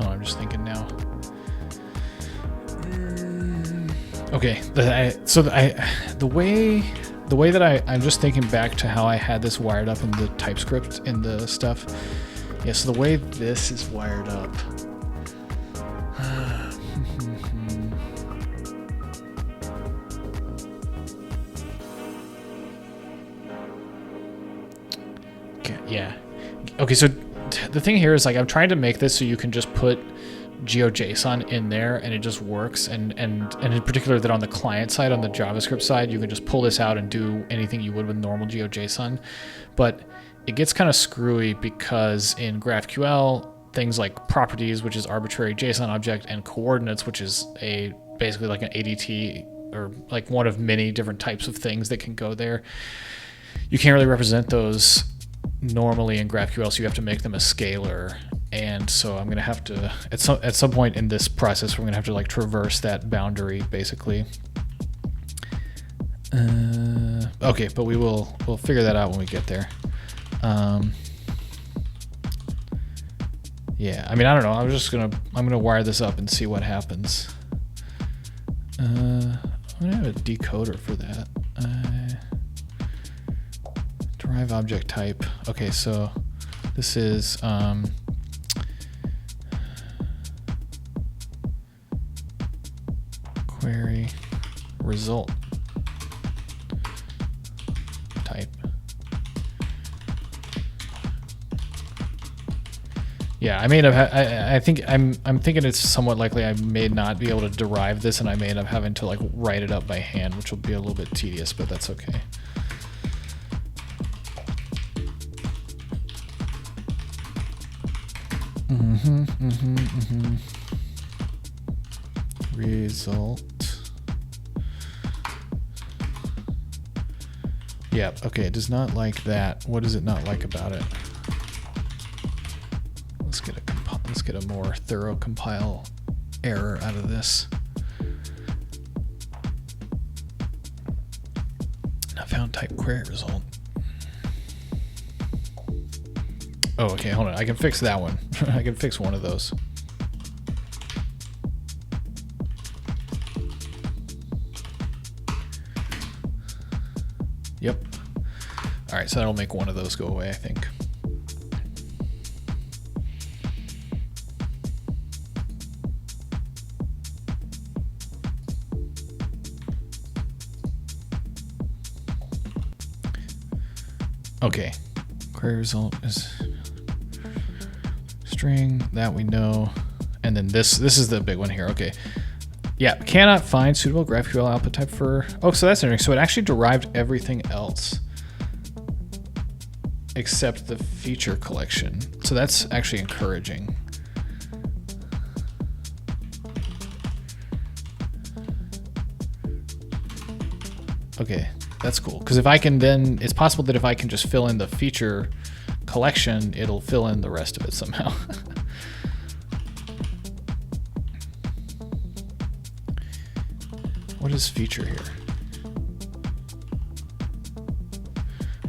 Oh, I'm just thinking now. Okay, the way that I'm just thinking back to how I had this wired up in the TypeScript in the stuff. Yeah, so the way this is wired up. Okay, yeah. Okay, so the thing here is I'm trying to make this so you can just put GeoJSON in there and it just works, and in particular that on the client side, on the JavaScript side, you can just pull this out and do anything you would with normal GeoJSON. But it gets kind of screwy because in GraphQL, things like properties, which is arbitrary JSON object, and coordinates, which is basically like an ADT, or like one of many different types of things that can go there. You can't really represent those normally in GraphQL, so you have to make them a scalar. And so I'm gonna have to at some point in this process we're gonna have to like traverse that boundary basically. Okay, but we'll figure that out when we get there. Yeah, I mean, I don't know. I'm gonna wire this up and see what happens. I'm gonna have a decoder for that. Derive object type. Okay, so this is query result type. Yeah, I may have. I think I'm thinking it's somewhat likely I may not be able to derive this, and I may end up having to like write it up by hand, which will be a little bit tedious, but that's okay. Result. Yep. Okay. It does not like that. What does it not like about it? Let's get a more thorough compile error out of this. Not found type query result. Oh, okay, hold on. I can fix that one. I can fix one of those. Yep. All right, so that'll make one of those go away, I think. Okay, query result is string, that we know, and then this is the big one here. Okay, yeah, cannot find suitable GraphQL output type for. Oh, so that's interesting. So it actually derived everything else except the feature collection. So that's actually encouraging. Okay. That's cool, because if I can then, it's possible that if I can just fill in the feature collection, it'll fill in the rest of it somehow. What is feature here?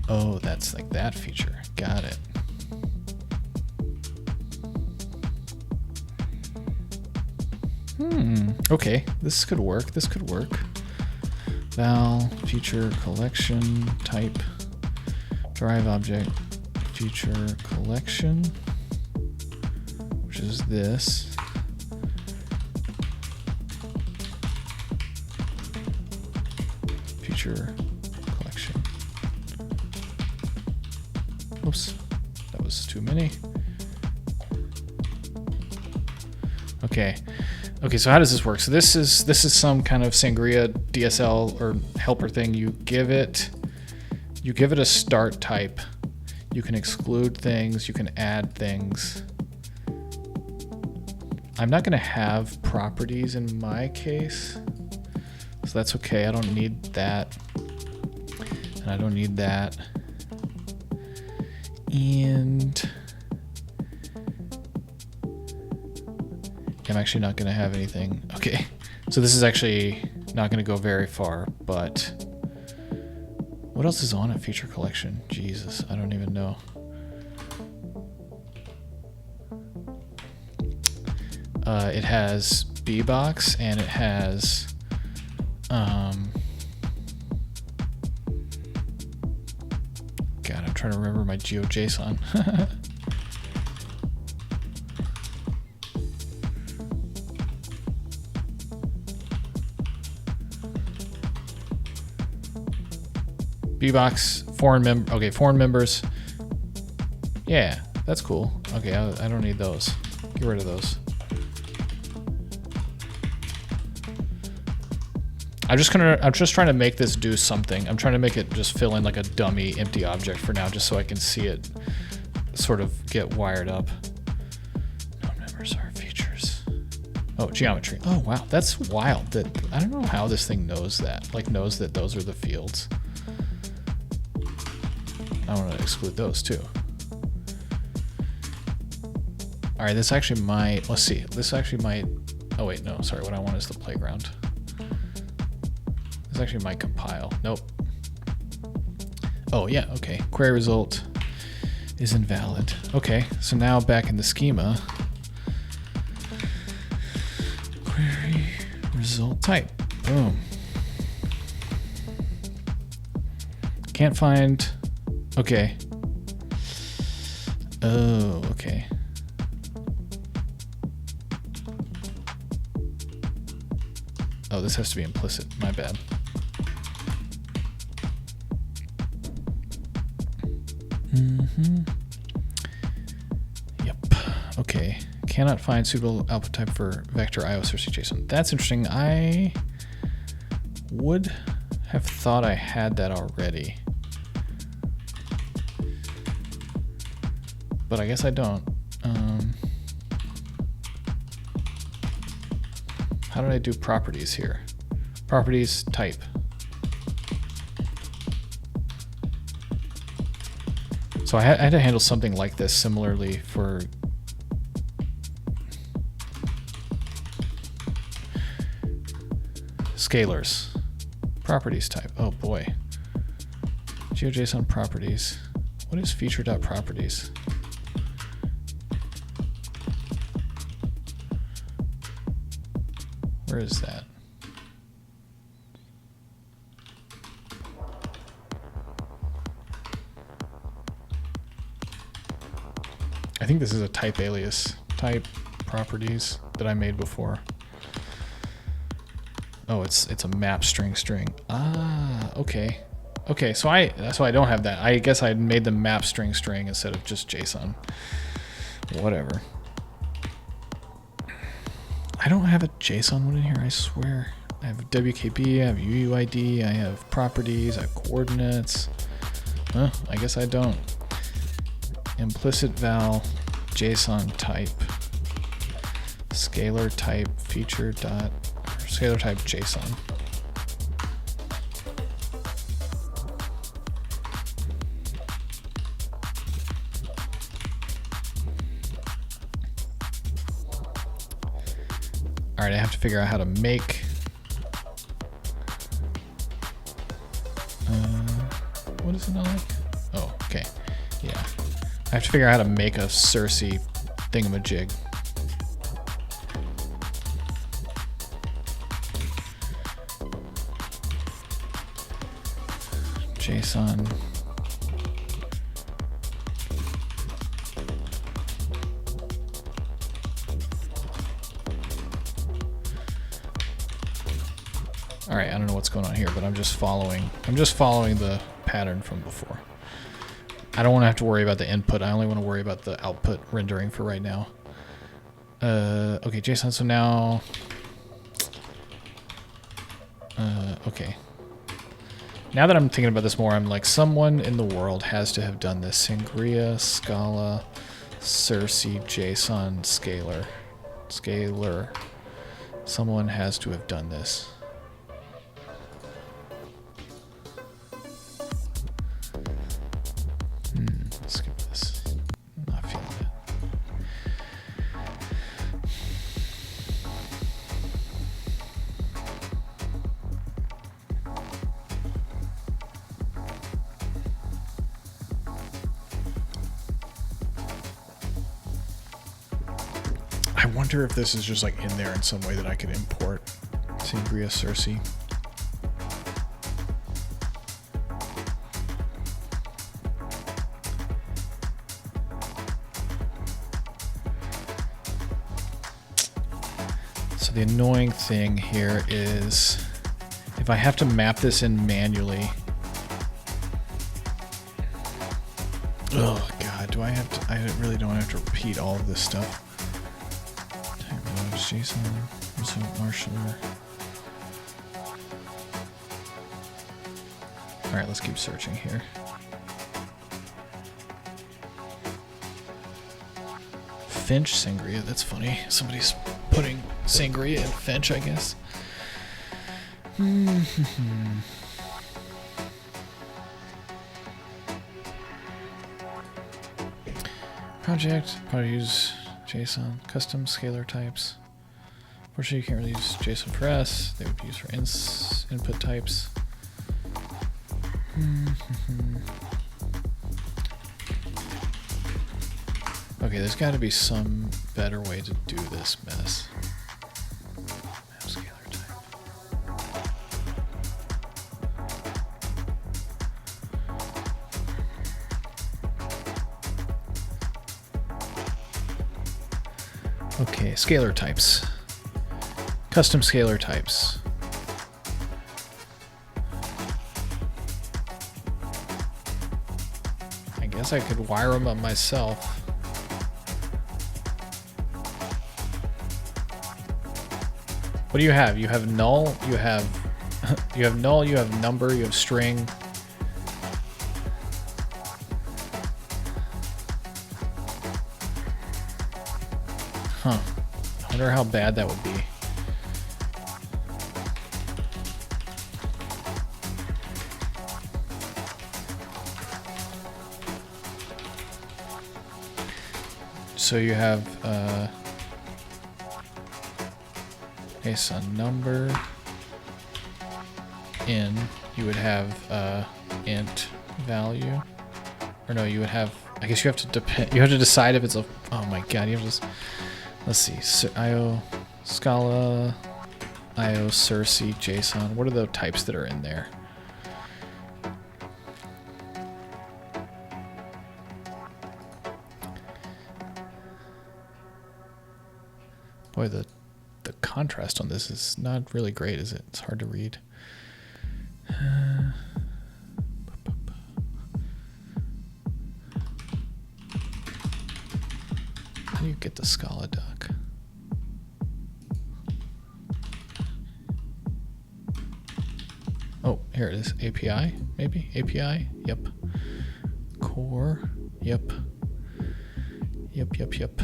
Oh, that's like that feature. Got it. Okay, this could work. This could work. Val feature collection type derive object feature collection, which is this. Feature collection. Oops, that was too many. Okay. Okay, so how does this work? So this is some kind of Sangria DSL or helper thing. You give it a start type. You can exclude things, you can add things. I'm not gonna have properties in my case, so that's okay. I don't need that, and I don't need that. And I'm actually not going to have anything. Okay, so this is actually not going to go very far, but what else is on a feature collection? Jesus, I don't even know. It has bbox and it has God, I'm trying to remember my GeoJSON. bbox, foreign members. Yeah, that's cool. Okay, I don't need those. Get rid of those. I'm just trying to make this do something. I'm trying to make it just fill in like a dummy empty object for now, just so I can see it sort of get wired up. No members are features. Oh, geometry. Oh wow, that's wild. That I don't know how this thing knows that. Like knows that those are the fields. I want to exclude those too. All All right, this actually might, let's see. This actually might, oh wait, no, sorry. What I want is the playground. This actually might compile. Nope. Oh yeah, okay. Query result is invalid. Okay, so now back in the schema. Query result type. Boom. Can't find, okay. Oh, okay. Oh, this has to be implicit. My bad. Yep. Okay. Cannot find suitable output type for vector IO search JSON. That's interesting. I would have thought I had that already, but I guess I don't. How did I do properties here? Properties type. So I had to handle something like this similarly for scalars. Properties type. Oh boy. GeoJSON properties. What is feature.properties? Where is that? I think this is a type alias. Type properties that I made before. Oh, it's a map string. Ah, okay. Okay, so I don't have that. I guess I made the map string instead of just JSON. Whatever. I don't have a JSON one in here, I swear. I have WKB, I have UUID, I have properties, I have coordinates. Huh, I guess I don't. Implicit val JSON type. Scalar type feature dot scalar type JSON. All right, I have to figure out how to make. What is it not like? Oh, okay. Yeah. I have to figure out how to make a Cersei thingamajig. JSON. All right, I don't know what's going on here, but I'm just following the pattern from before. I don't want to have to worry about the input. I only want to worry about the output rendering for right now. Okay, JSON, so now... okay. Now that I'm thinking about this more, I'm like, someone in the world has to have done this. Sangria, Scala, Cersei, JSON, Scalar. Someone has to have done this. Let's skip this. I'm not feeling it. I wonder if this is just like in there in some way that I could import Sangria Cersei. The annoying thing here is if I have to map this in manually. Oh God, do I have to? I really don't have to repeat all of this stuff. Type logs, JSON, result marshaller. All right, let's keep searching here. Finch Sangria, that's funny. Somebody's putting Sangria in Finch, I guess. Project, probably use JSON, custom scalar types. Unfortunately, you can't really use JSON for S. They would be used for input types. Okay, there's got to be some better way to do this mess. Map scalar type. Okay, scalar types. Custom scalar types. I guess I could wire them up myself. What do you have? You have null, you have null, you have number, you have string. Huh. I wonder how bad that would be. So you have JSON number in, you would have int value, or no, you would have, I guess you have to decide if it's a, oh my god, you have to, let's see, so IO Scala, IO Circe, JSON, what are the types that are in there? Boy, the contrast on this is not really great, is it? It's hard to read. How do you get the Scala doc? Oh, here it is. API, maybe? API? Yep. Core? Yep. Yep.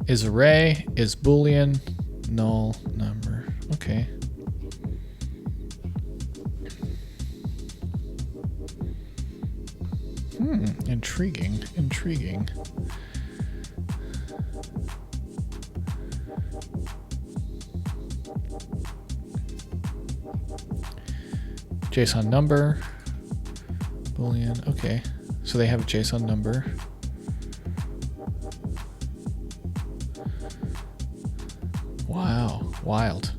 Is array, is boolean, null, number. Okay. Intriguing. JSON number, boolean. Okay. So they have a JSON number. Wow, wild.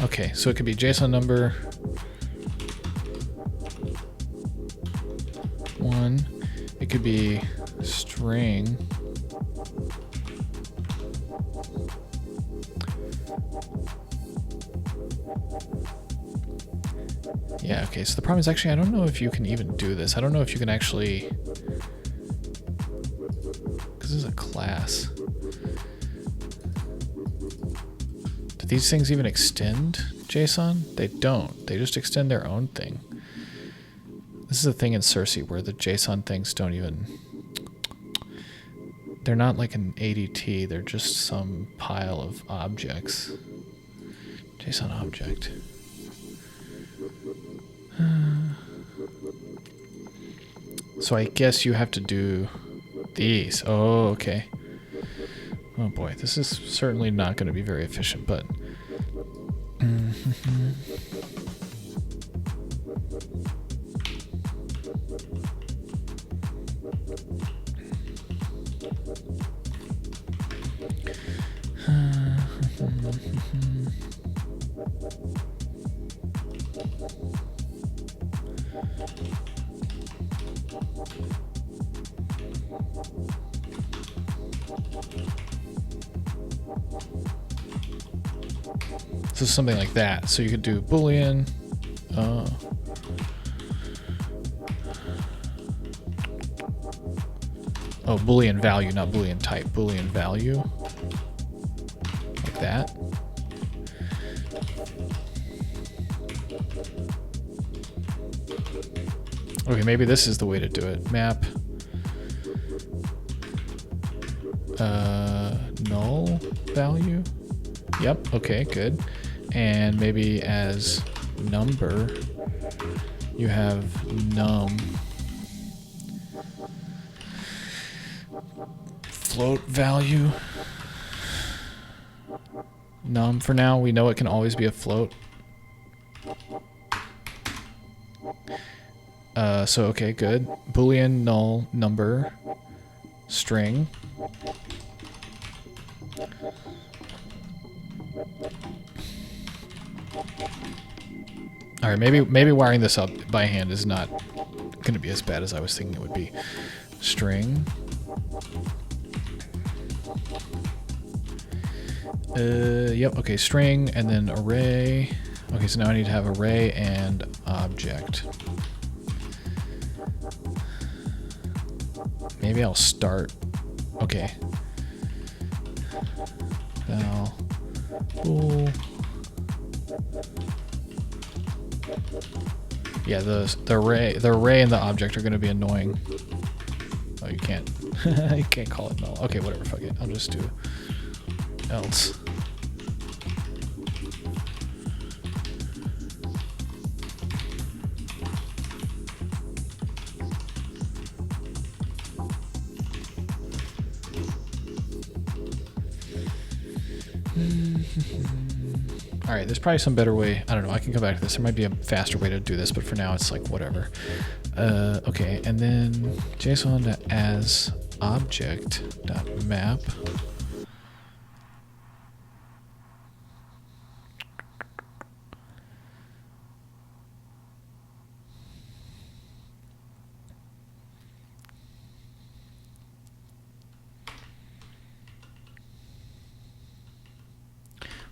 Okay, so it could be JSON number 1. It could be string. Yeah, okay, so the problem is actually I don't know if you can even do this. I don't know if you can actually, because this is a class. Do these things even extend JSON? They don't. They just extend their own thing. This is a thing in Circe where the JSON things don't even, they're not like an ADT, they're just some pile of objects. JSON object. So I guess you have to do these. Oh, okay. Oh boy, this is certainly not going to be very efficient, but... So something like that. So you could do boolean. Oh, boolean value, not boolean type. Boolean value. Like that. Okay, maybe this is the way to do it. Map null value. Yep, okay, good. And maybe as number, you have num float value. Num, for now, we know it can always be a float. So, okay, good. Boolean null number string. All right, maybe wiring this up by hand is not going to be as bad as I was thinking it would be. String. Yep, okay, string, and then array. Okay, so now I need to have array and object. Maybe I'll start. Okay. Val. Bool. Yeah, the array and the object are going to be annoying. Oh, you can't. You can't call it null. Okay, whatever. Fuck it. I'll just do else. All right, there's probably some better way. I don't know. I can come back to this. There might be a faster way to do this, but for now, it's like whatever. Okay, and then JSON as object dot map.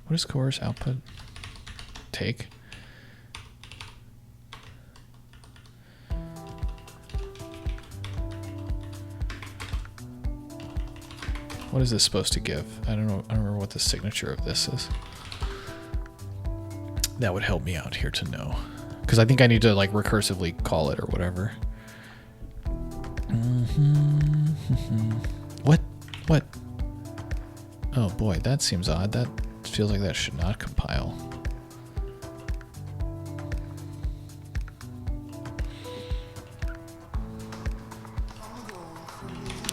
What is coerce output? Take. What is this supposed to give? I don't know. I don't remember what the signature of this is. That would help me out here to know, because I think I need to like recursively call it or whatever. What? What? Oh boy, that seems odd. That feels like that should not compile.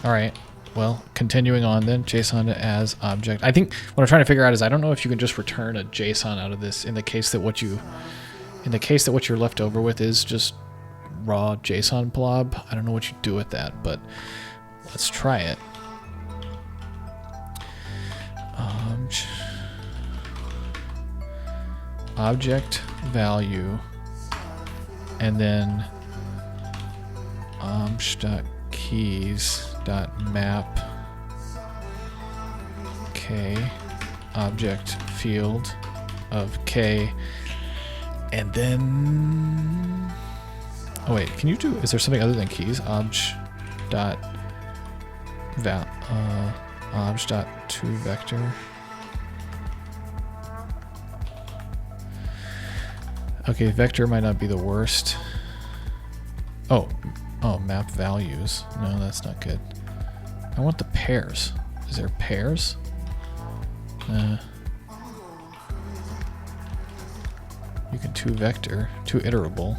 All right. Well, continuing on then, JSON as object. I think what I'm trying to figure out is I don't know if you can just return a JSON out of this in the case that what you're left over with is just raw JSON blob. I don't know what you do with that, but let's try it. Object value, and then keys.map k object field of k, and then oh wait, can you do, is there something other than keys? Obj.toVector. Okay, vector might not be the worst. Oh, map values. No, that's not good. I want the pairs. Is there pairs? You can toVector, toIterable.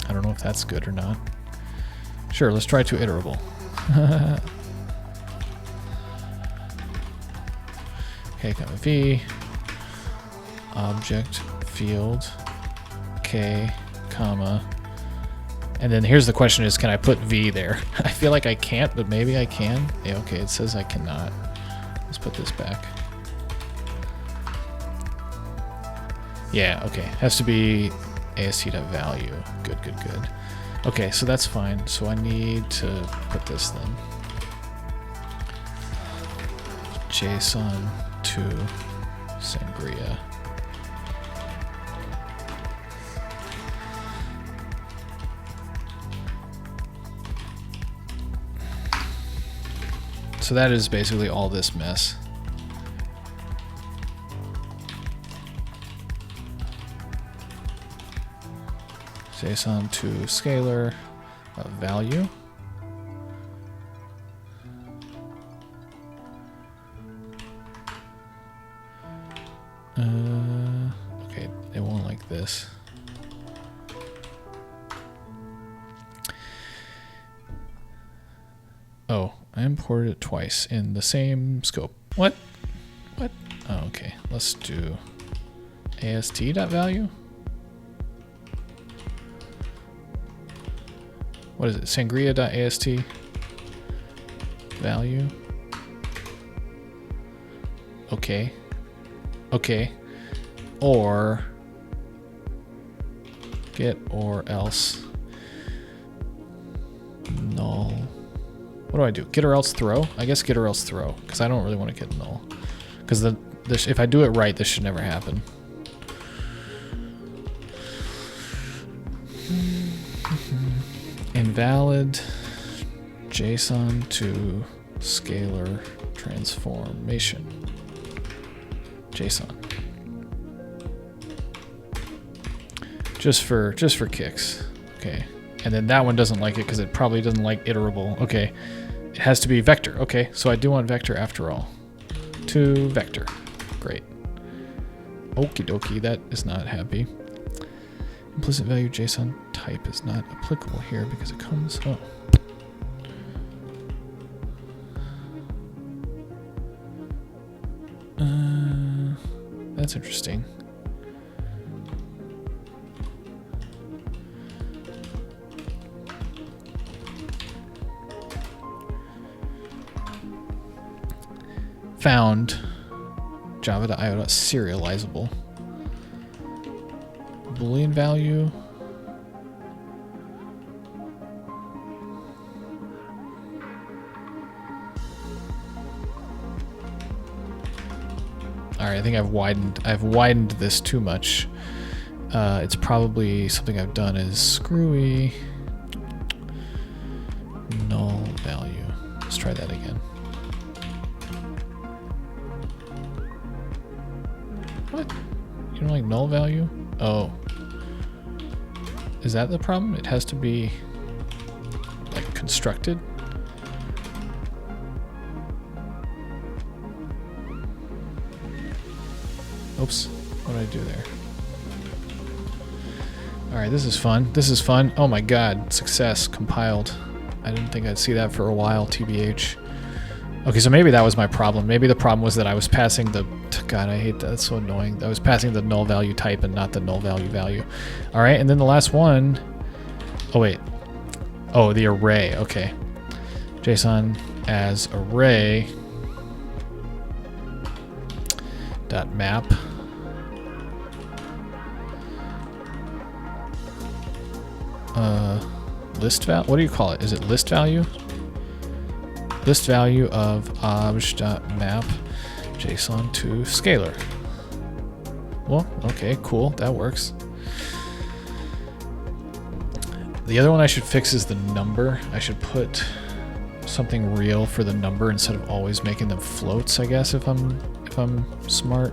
I don't know if that's good or not. Sure, let's try toIterable. K, comma V, object field k, comma, and then here's the question is, can I put V there? I feel like I can't, but maybe I can. Yeah, okay, it says I cannot. Let's put this back. Yeah, okay, has to be AST.value. Good. Okay, so that's fine. So I need to put this then. JSON to Sangria. So that is basically all this mess. JSON to scalar value. Okay, it won't like this. Oh, I imported it twice in the same scope. What? What? Oh, okay. Let's do ast.value. What is it? Sangria.ast value. Okay. Okay. Or get or else null. What do I do? Get or else throw? I guess get or else throw, because I don't really want to get null. Because if I do it right, this should never happen. Invalid JSON to scalar transformation. JSON. Just for kicks. Okay. And then that one doesn't like it because it probably doesn't like iterable. Okay. It has to be vector. Okay, so I do want vector after all. To vector. Great. Okie dokie, that is not happy. Implicit value JSON type is not applicable here because it comes... Oh. That's interesting. Found java.io.serializable. Boolean value. All right, I think I've widened this too much. It's probably something I've done is screwy null value. Let's try that again. What? You don't like null value? Oh. Is that the problem? It has to be like constructed? Oops. What did I do there? Alright, this is fun. This is fun. Oh my god. Success. Compiled. I didn't think I'd see that for a while, TBH. Okay, so maybe that was my problem. Maybe the problem was that I was passing the... God, I hate that. That's so annoying. I was passing the null value type and not the null value value. Alright, and then the last one... Oh, wait. Oh, the array. Okay. JSON as array dot map. List value? What do you call it? Is it list value? List value of obj.map JSON to scalar. Well, okay, cool. That works. The other one I should fix is the number. I should put something real for the number instead of always making them floats, I guess, if I'm smart.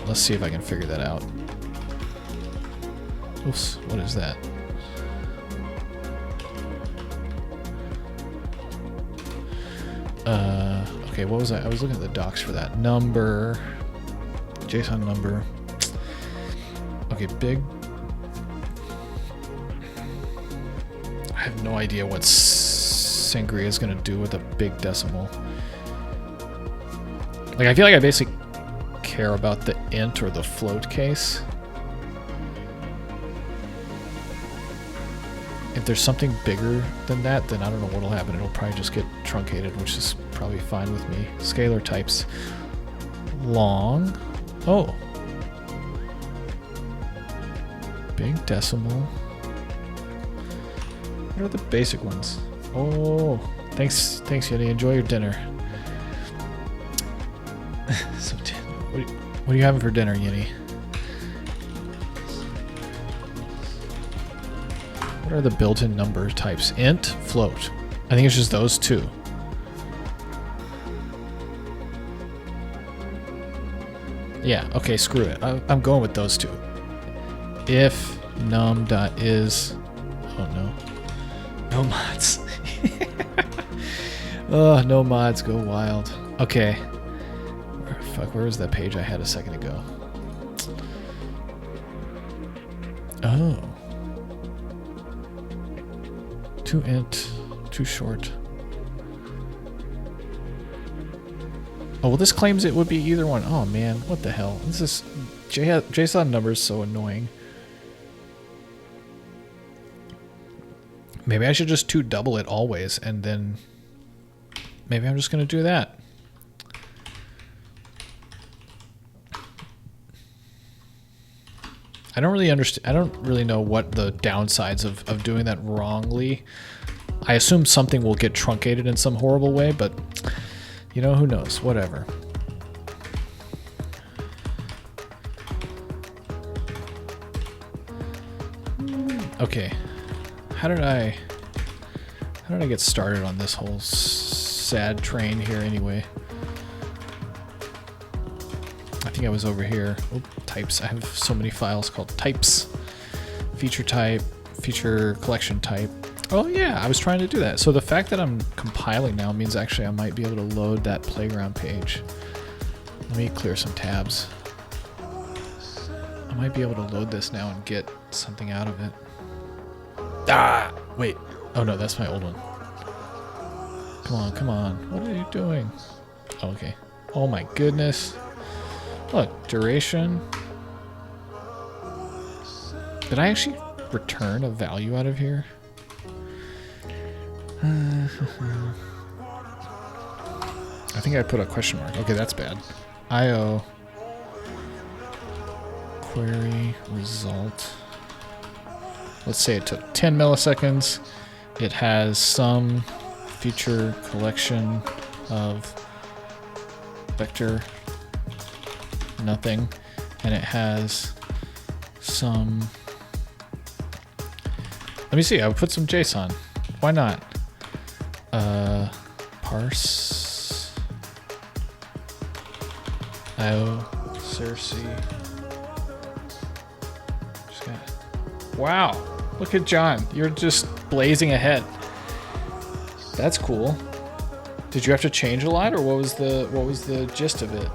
Let's see if I can figure that out. Oops, what is that? Okay, what was I? I was looking at the docs for that. Number, JSON number. Okay, big. I have no idea what Sangria is going to do with a big decimal. Like, I feel like I basically care about the int or the float case. If there's something bigger than that, then I don't know what'll happen. It'll probably just get truncated, which is probably fine with me. Scalar types. Long. Oh. Big decimal. What are the basic ones? Oh, thanks, Yeti. Enjoy your dinner. So, what are you having for dinner, Yeti? What are the built-in number types? Int, float. I think it's just those two. Yeah, okay, screw it. I'm going with those two. If num.is... Oh, no. No mods. Oh, no mods, go wild. Okay. Fuck, where was that page I had a second ago? Oh. Too int, too short. Oh, well, this claims it would be either one. Oh, man, what the hell? This is... JSON numbers so annoying. Maybe I should just double it always, and then... Maybe I'm just going to do that. I don't really understand. I don't really know what the downsides of doing that wrongly. I assume something will get truncated in some horrible way, but you know, who knows? Whatever. Okay. How did I get started on this whole sad train here anyway? I think I was over here. Oh, types. I have so many files called types. Feature type, feature collection type. Oh yeah, I was trying to do that. So the fact that I'm compiling now means actually I might be able to load that playground page. Let me clear some tabs. I might be able to load this now and get something out of it. Ah, wait. Oh no, that's my old one. Come on, come on. What are you doing? Oh, okay. Oh my goodness. Look, duration. Did I actually return a value out of here? I think I put a question mark. Okay, that's bad. IO query result. Let's say it took 10 milliseconds. It has some feature collection of vector nothing, and it has some... Let me see, I would put some JSON. Why not? Parse IO Cersei. Wow, look at John. You're just blazing ahead. That's cool. Did you have to change a lot, or what was the gist of it?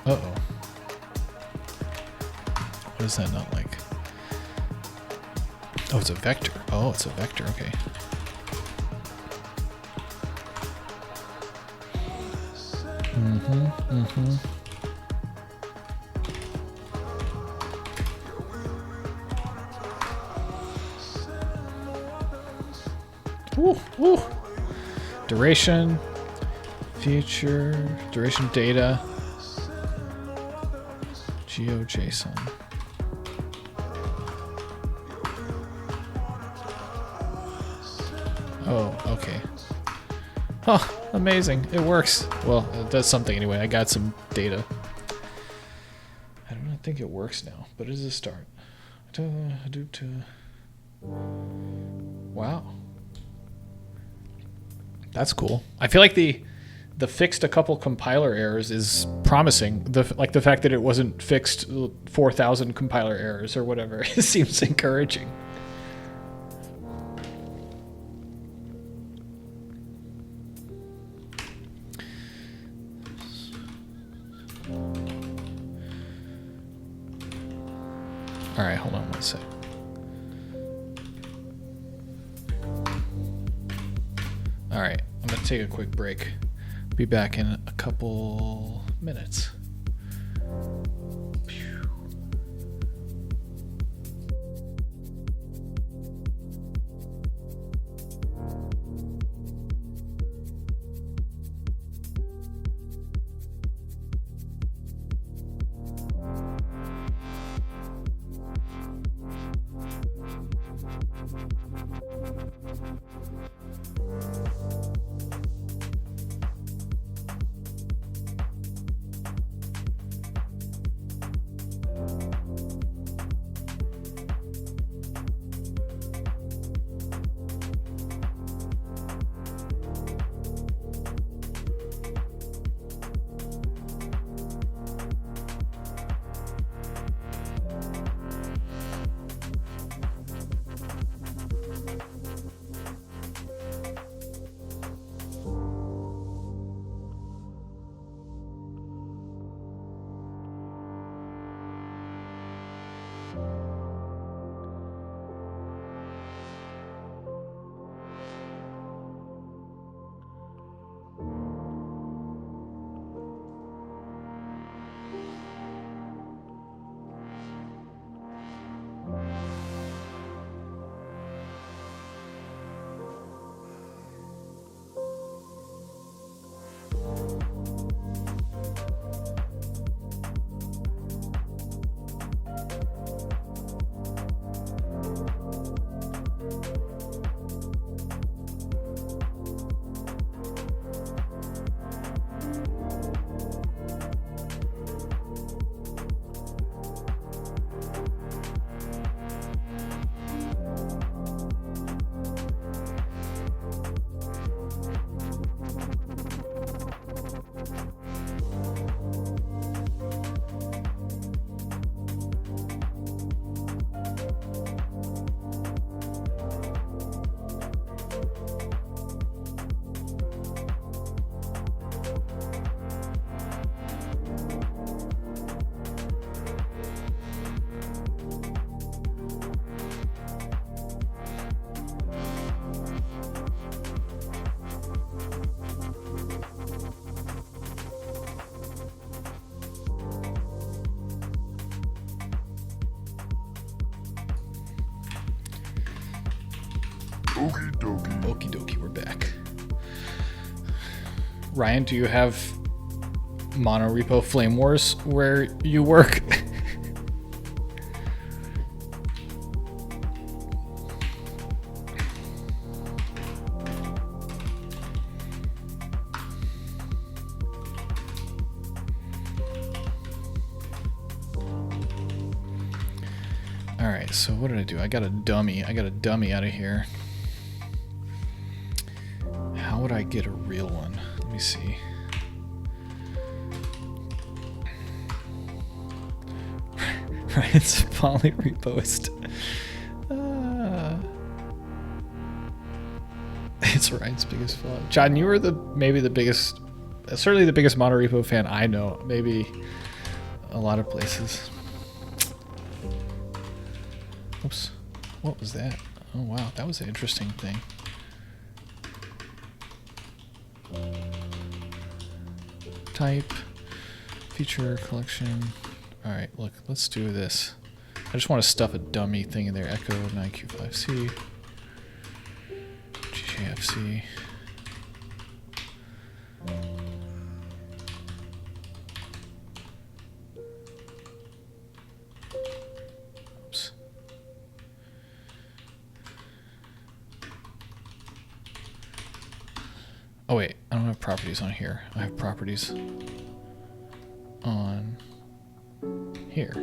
Uh-oh. What is that not like? Oh, it's a vector. Oh, it's a vector. Okay. Ooh, ooh. Duration, feature, duration data. GeoJSON. Oh, okay. Oh, amazing. It works. Well, it does something anyway. I got some data. I don't think it works now, but it is a start. Wow. That's cool. I feel like the fixed a couple compiler errors is promising. The fact that it wasn't fixed 4,000 compiler errors or whatever it seems encouraging. All right, hold on one sec. All right, I'm gonna take a quick break. Be back in a couple minutes. Okie dokie. Okie dokie, we're back. Ryan, do you have monorepo flame wars where you work? Alright, so what did I do? I got a dummy. I got a dummy out of here. How would I get a real one? Let me see. Ryan's poly repost. It's Ryan's biggest flaw. John, you were maybe the biggest, certainly the biggest monorepo fan I know. Maybe a lot of places. Oops. What was that? Oh wow, that was an interesting thing. Type, feature, collection. Alright, look, let's do this. I just want to stuff a dummy thing in there. Echo 9Q5C. GJFC. Oops. Oh wait, I don't have properties on here. I have properties on here.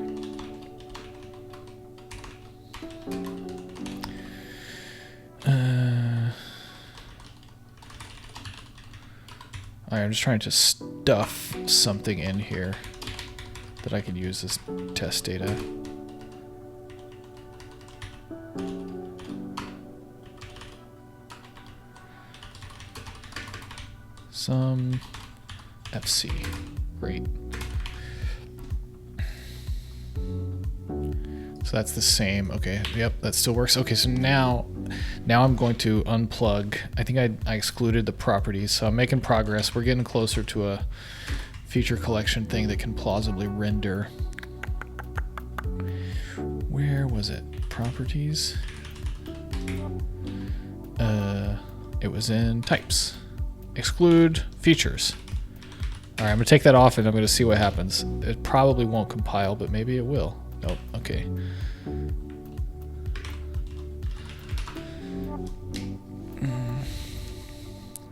Alright, I'm just trying to stuff something in here that I can use as test data. Some FC. Great. So that's the same. Okay, yep, that still works. Okay, so now I'm going to unplug. I think I excluded the properties, so I'm making progress. We're getting closer to a feature collection thing that can plausibly render. Where was it? Properties? It was in types. Exclude features. All right, I'm gonna take that off and I'm gonna see what happens. It probably won't compile, but maybe it will. Nope, okay.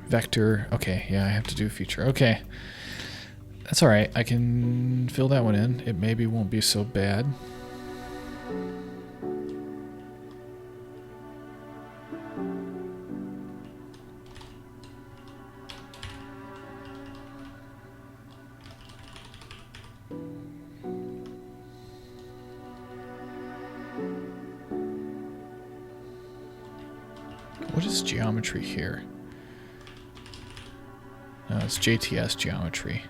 Vector, okay, yeah, I have to do feature. Okay, that's all right. I can fill that one in. It maybe won't be so bad. What is geometry here? No, it's JTS geometry.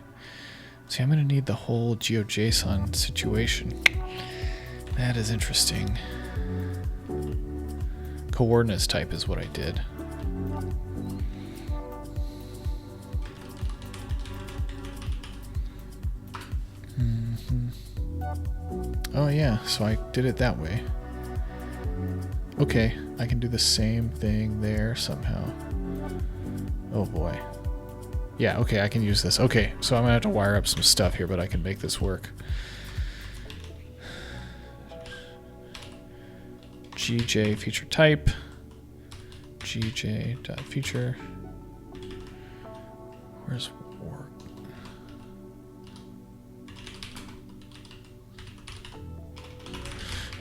See, I'm going to need the whole GeoJSON situation. That is interesting. Coordinates type is what I did. Oh yeah, so I did it that way. Okay, I can do the same thing there somehow. Oh boy. Yeah, okay, I can use this. Okay, so I'm gonna have to wire up some stuff here, but I can make this work. GJ feature type. GJ.feature. Where's work?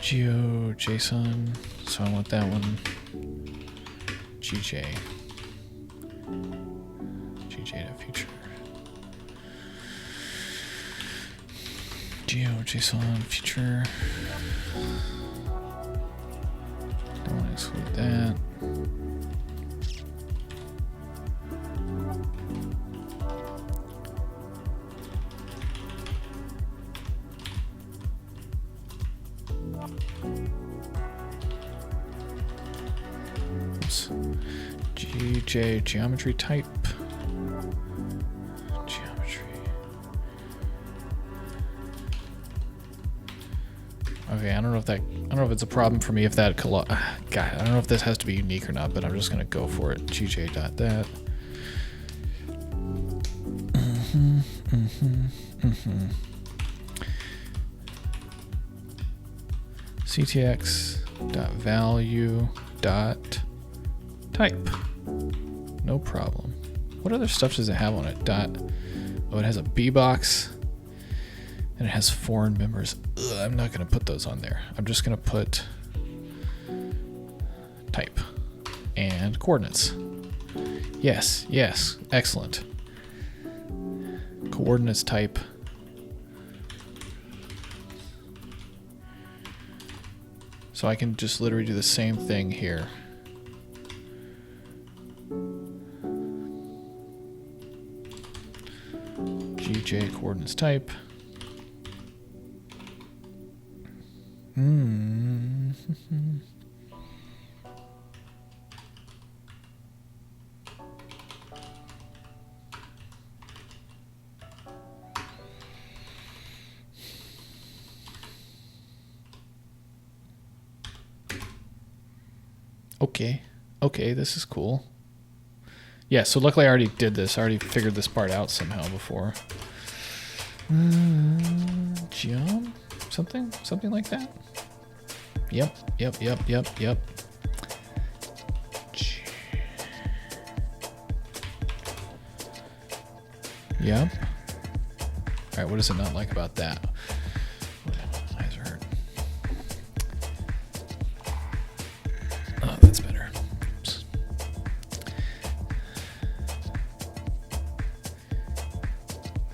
GeoJSON. So I want that one. GJ. GJ.feature. GeoJSON feature. Don't want to exclude that. Oops. GJ geometry type. Okay, I don't know if it's a problem for me if that God, I don't know if this has to be unique or not, but I'm just gonna go for it. GJ.that. CTX.value.type. No problem. What other stuff does it have on it? Oh, it has a B box. And it has foreign members. Ugh, I'm not going to put those on there. I'm just going to put type and coordinates. Yes, yes, excellent. Coordinates type. So I can just literally do the same thing here. GJ coordinates type. Okay, this is cool. Yeah, so luckily I already did this. I already figured this part out somehow before. Geom? Something like that? Yep. Yep. Alright, what does it not like about that? My eyes hurt. Oh, that's better. Oops.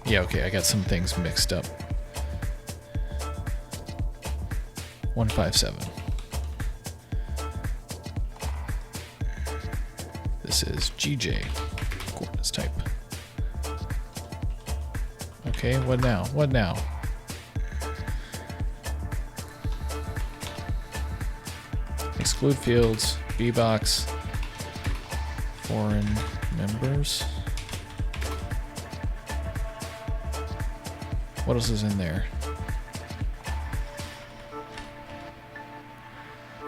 Yeah, okay, I got some things mixed up. 157. This is GJ coordinates type. Okay, what now? Exclude fields, B-box, foreign members. What else is in there?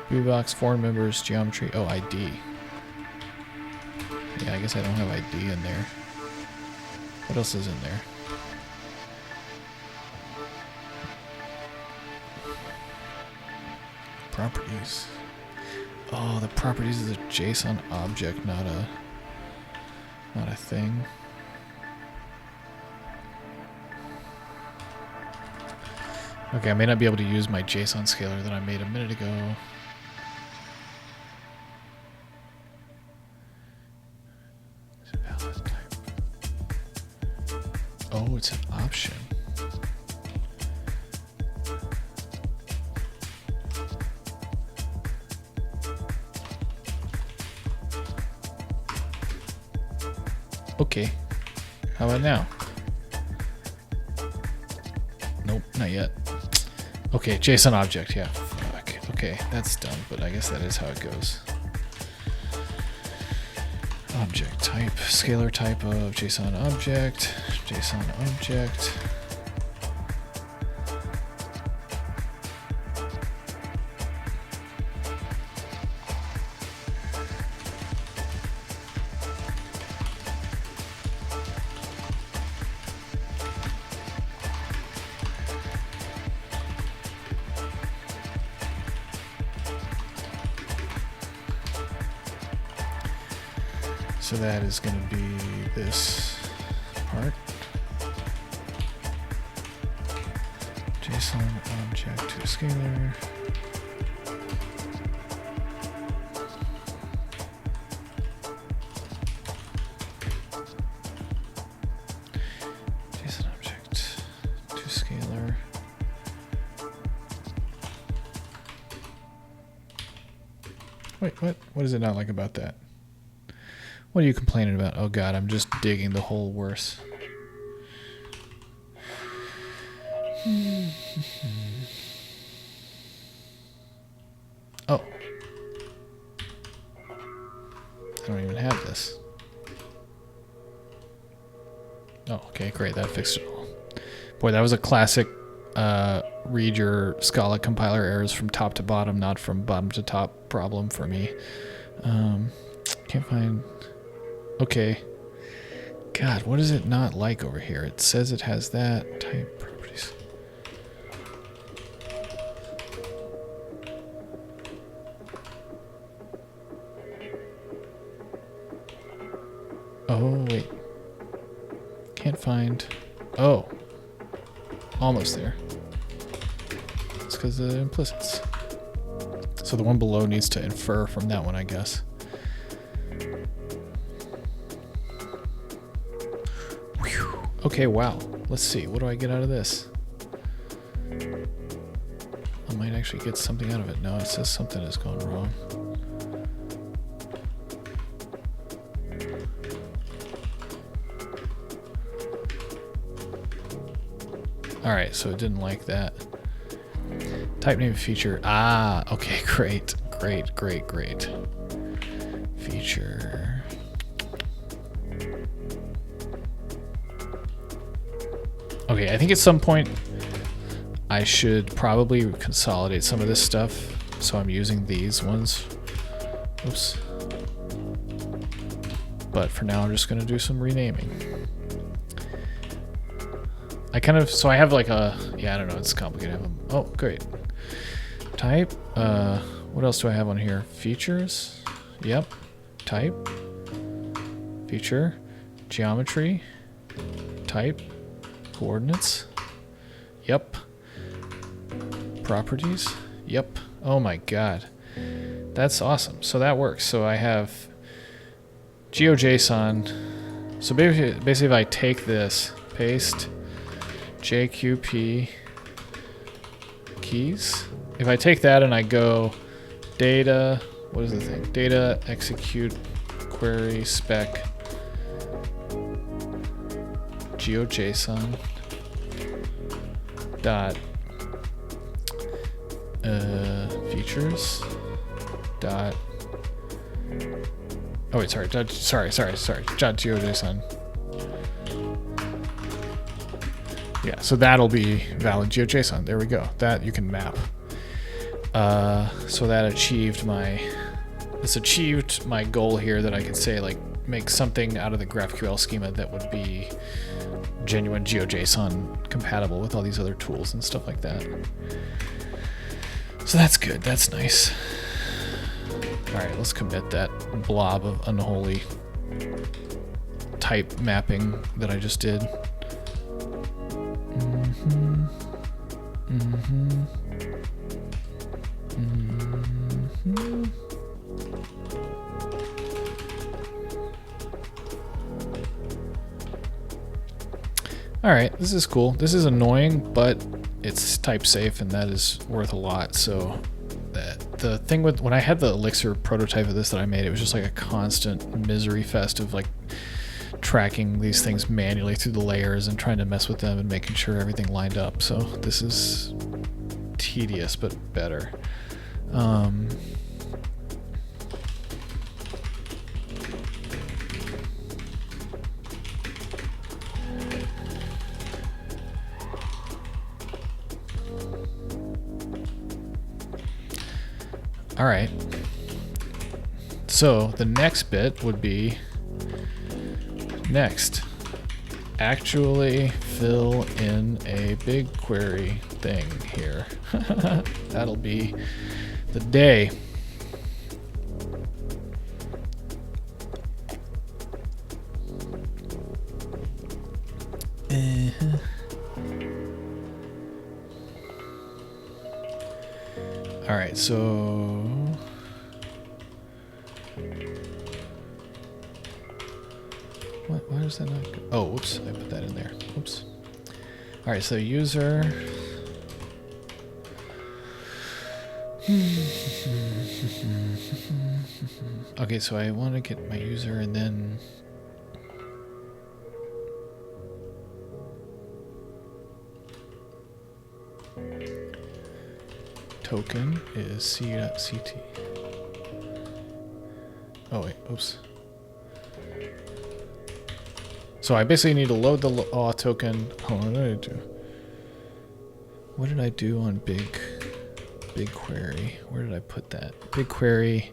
B-box, foreign members, geometry. Oh, ID. Yeah, I guess I don't have ID in there. What else is in there? Properties. Oh, the properties is a JSON object, not a thing. Okay, I may not be able to use my JSON scaler that I made a minute ago. Valid type. Oh, it's an option. Okay. How about now? Nope, not yet. Okay, JSON object, yeah. Fuck. Okay, that's done, but I guess that is how it goes. Object type, scalar type of JSON object, JSON object. So that is going to be this part. JSON object to scalar. JSON object to scalar. Wait, what? What is it not like about that? What are you complaining about? Oh god, I'm just digging the hole worse. Oh. I don't even have this. Oh, okay, great. That fixed it all. Boy, that was a classic read your Scala compiler errors from top to bottom, not from bottom to top problem for me. Can't find... Okay. God, what is it not like over here? It says it has that type properties. Oh, wait. Can't find... Oh. Almost there. It's because of the implicits. So the one below needs to infer from that one, I guess. Whew. Okay, wow. Let's see. What do I get out of this? I might actually get something out of it. No, it says something has gone wrong. Alright, so it didn't like that. Type name feature. Ah, okay, great. Great, great, great. Feature. Okay, I think at some point I should probably consolidate some of this stuff. So I'm using these ones. Oops. But for now, I'm just going to do some renaming. So I have like a, yeah, I don't know, it's complicated. Oh, great. Type, what else do I have on here? Features, yep. Type, feature, geometry, type, coordinates, yep. Properties, yep. Oh my God, that's awesome. So that works. So I have GeoJSON. So basically if I take this, paste, JQP keys. If I take that and I go data, what is the thing? Data execute query spec GeoJSON dot features dot. Oh wait, sorry. Dot GeoJSON. Yeah, so that'll be valid GeoJSON. There we go. That you can map. So that achieved my goal here, that I could say like make something out of the GraphQL schema that would be genuine GeoJSON compatible with all these other tools and stuff like that. So that's good. That's nice. All right, let's commit that blob of unholy type mapping that I just did. All right, this is cool. This is annoying, but it's type safe, and that is worth a lot. So the thing with when I had the Elixir prototype of this that I made, it was just like a constant misery fest of like tracking these things manually through the layers and trying to mess with them and making sure everything lined up. So this is tedious, but better. All right. So the next bit would be next. Actually fill in a BigQuery thing here. That'll be the day. All right, so why does that not go? Oh, whoops, I put that in there. Oops. All right, so user. Okay, so I want to get my user and then token is c.ct. Oh wait, oops. So I basically need to load the token. Hold on, what did I do? What did I do on BigQuery? Where did I put that? BigQuery.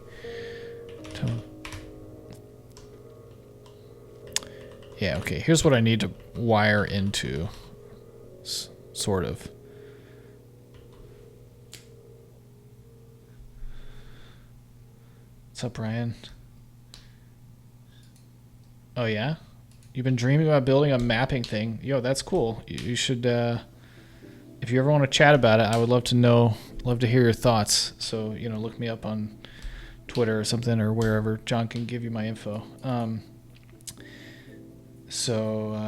Yeah, okay. Here's what I need to wire into. Sort of. What's up, Ryan? Oh, yeah? You've been dreaming about building a mapping thing. Yo, that's cool. You should, if you ever want to chat about it, I would love to know, love to hear your thoughts. So, you know, look me up on Twitter or something or wherever. John can give you my info.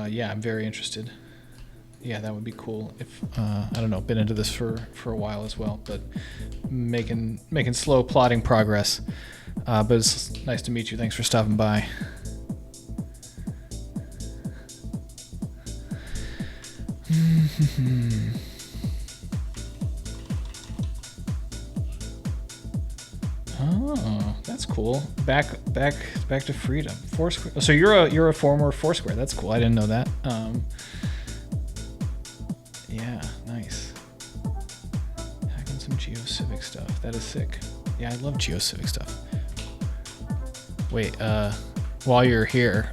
Yeah, I'm very interested. Yeah, that would be cool. If I don't know, been into this for a while as well, but making slow plodding progress. But it's nice to meet you. Thanks for stopping by. Oh, that's cool. Back to freedom. Foursquare. So you're a former Foursquare. That's cool. I didn't know that. Yeah, nice. Hacking some GeoCivic stuff. That is sick. Yeah, I love GeoCivic stuff. Wait, while you're here,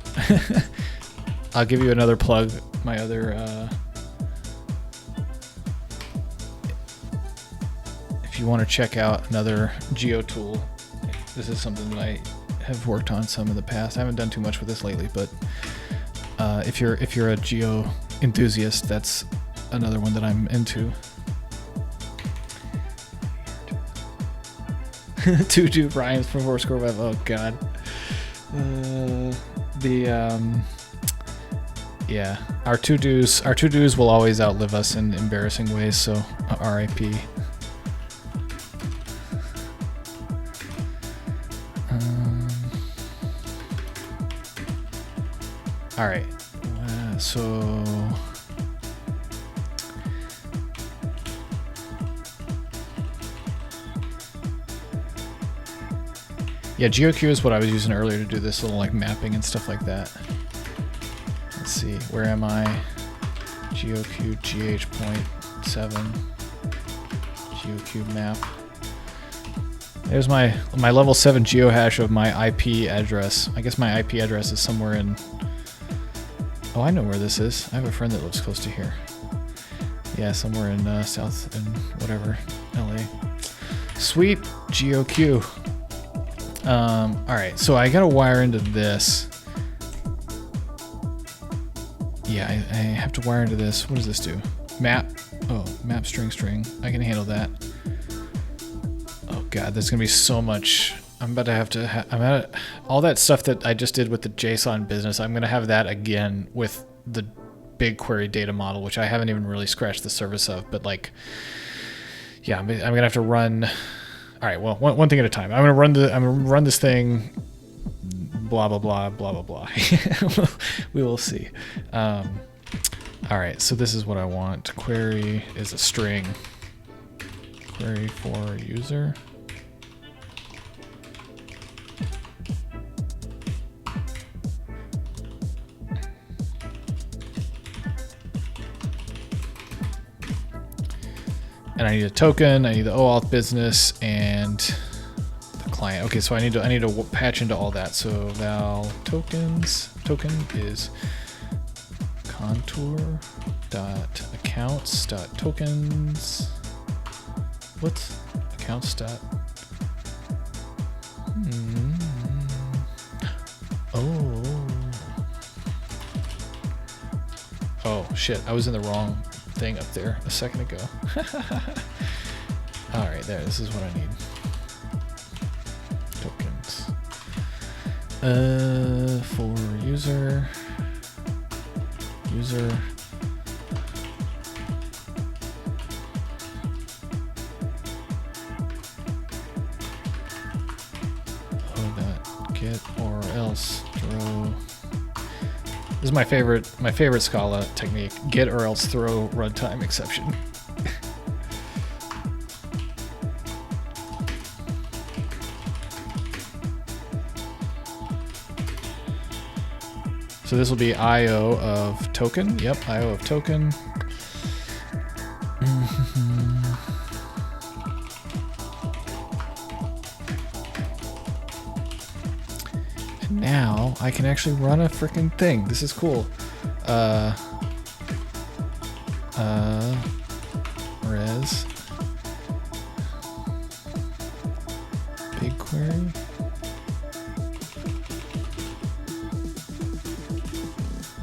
I'll give you another plug. My other, if you want to check out another geo tool, this is something that I have worked on some in the past. I haven't done too much with this lately, but if you're a geo enthusiast, that's another one that I'm into. Two Ryan's from Foursquare Web. Oh God. Yeah, our to-dos will always outlive us in embarrassing ways. So, R.I.P. All right. So. Yeah, GeoQ is what I was using earlier to do this little like mapping and stuff like that. Let's see, where am I? GeoQ GH.7 GeoQ map. There's my level 7 geohash of my IP address. I guess my IP address is somewhere in. Oh, I know where this is. I have a friend that lives close to here. Yeah, somewhere in south and whatever, LA. Sweet GeoQ. Alright, so I gotta wire into this. Yeah, I have to wire into this. What does this do? Map. Oh, map string. I can handle that. Oh god, there's gonna be so much. I'm about to have to all that stuff that I just did with the JSON business, I'm gonna have that again with the BigQuery data model, which I haven't even really scratched the surface of, but like, yeah, I'm gonna have to run. All right, well, one thing at a time. I'm gonna run this thing. Blah blah blah blah blah blah. We will see. All right, so this is what I want. Query is a string. Query for user. And I need a token, I need the OAuth business, and the client. Okay, so I need to patch into all that. So val tokens, token is contour.accounts.tokens. What? Accounts dot. Oh shit! I was in the wrong thing up there a second ago. All right, there. This is what I need. Tokens. For user. Oh, that get or else throw. This is my favorite Scala technique. Get or else throw runtime exception. So this will be IO of token. Yep, IO of token. I can actually run a freaking thing. This is cool. Res. BigQuery.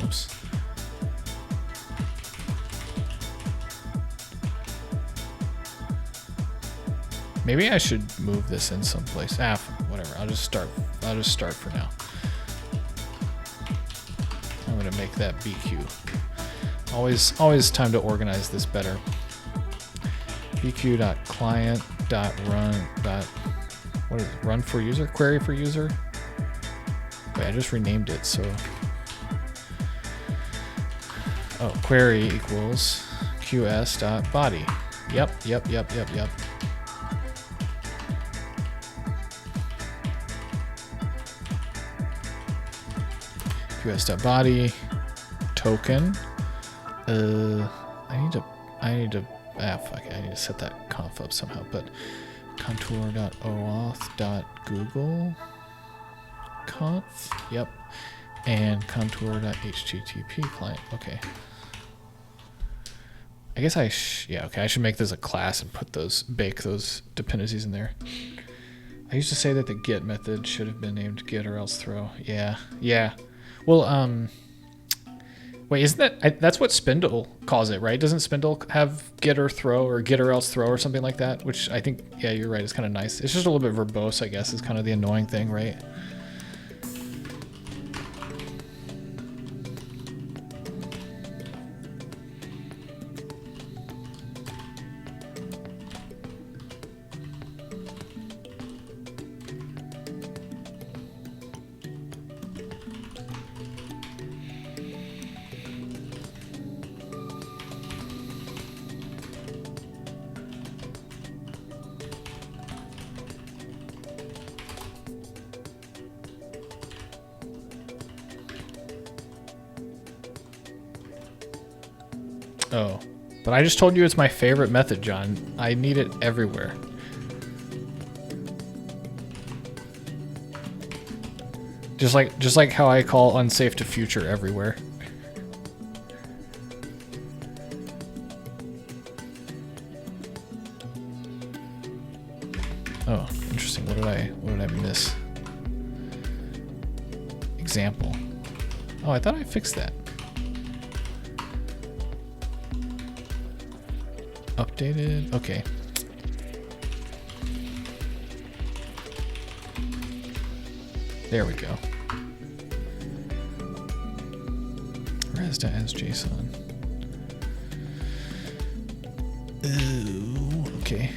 Oops. Maybe I should move this in someplace. Whatever. I'll just start for now. I'm gonna make that BQ. Always time to organize this better. bq.client.run. What is it? Run for user? Query for user? Wait, I just renamed it, so. Oh, query equals qs.body. Yep. qs.body token. I need to fuck it, I need to set that conf up somehow, but contour.oauth.google conf, yep, and contour.http client. Okay. I guess I should make this a class and bake those dependencies in there. I used to say that the get method should have been named get or else throw. Yeah. Well, wait, isn't that's what Spindle calls it, right? Doesn't Spindle have get or throw or get or else throw or something like that? Which I think, yeah, you're right, it's kind of nice. It's just a little bit verbose, I guess, is kind of the annoying thing, right? Oh, but I just told you it's my favorite method, John. I need it everywhere. Just like how I call unsafe to future everywhere. Oh, interesting. What did I miss? Example. Oh, I thought I fixed that. Updated. Okay. There we go. Res.as JSON. Ooh, okay.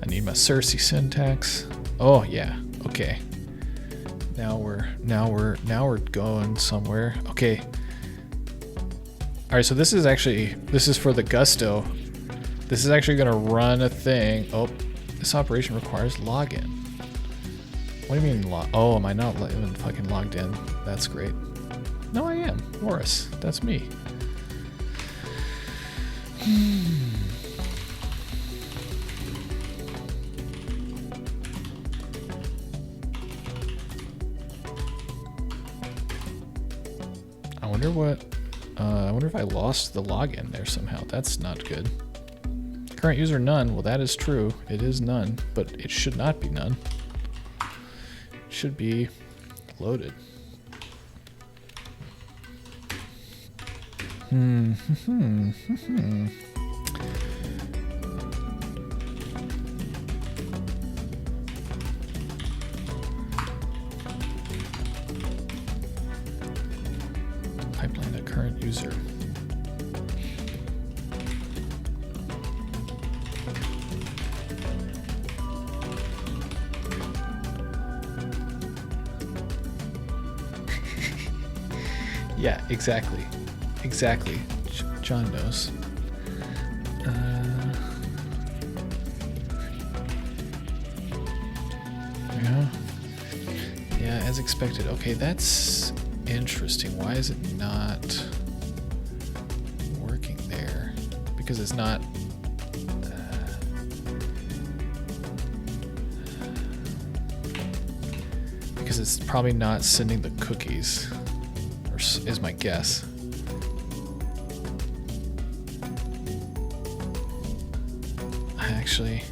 I need my Cersei syntax. Oh yeah. Okay. Now we're going somewhere. Okay. All right, so this is for the Gusto. This is actually gonna run a thing. Oh, this operation requires login. What do you mean oh, am I not even fucking logged in? That's great. No, I am. Morris, that's me. I wonder if I lost the login there somehow. That's not good. Current user none. Well, that is true. It is none, but it should not be none. It should be loaded. Pipeline to current user. Yeah, exactly. John knows. Yeah, as expected. Okay, that's interesting. Why is it not working there? because it's not. Because it's probably not sending the cookies, or is my guess. Actually,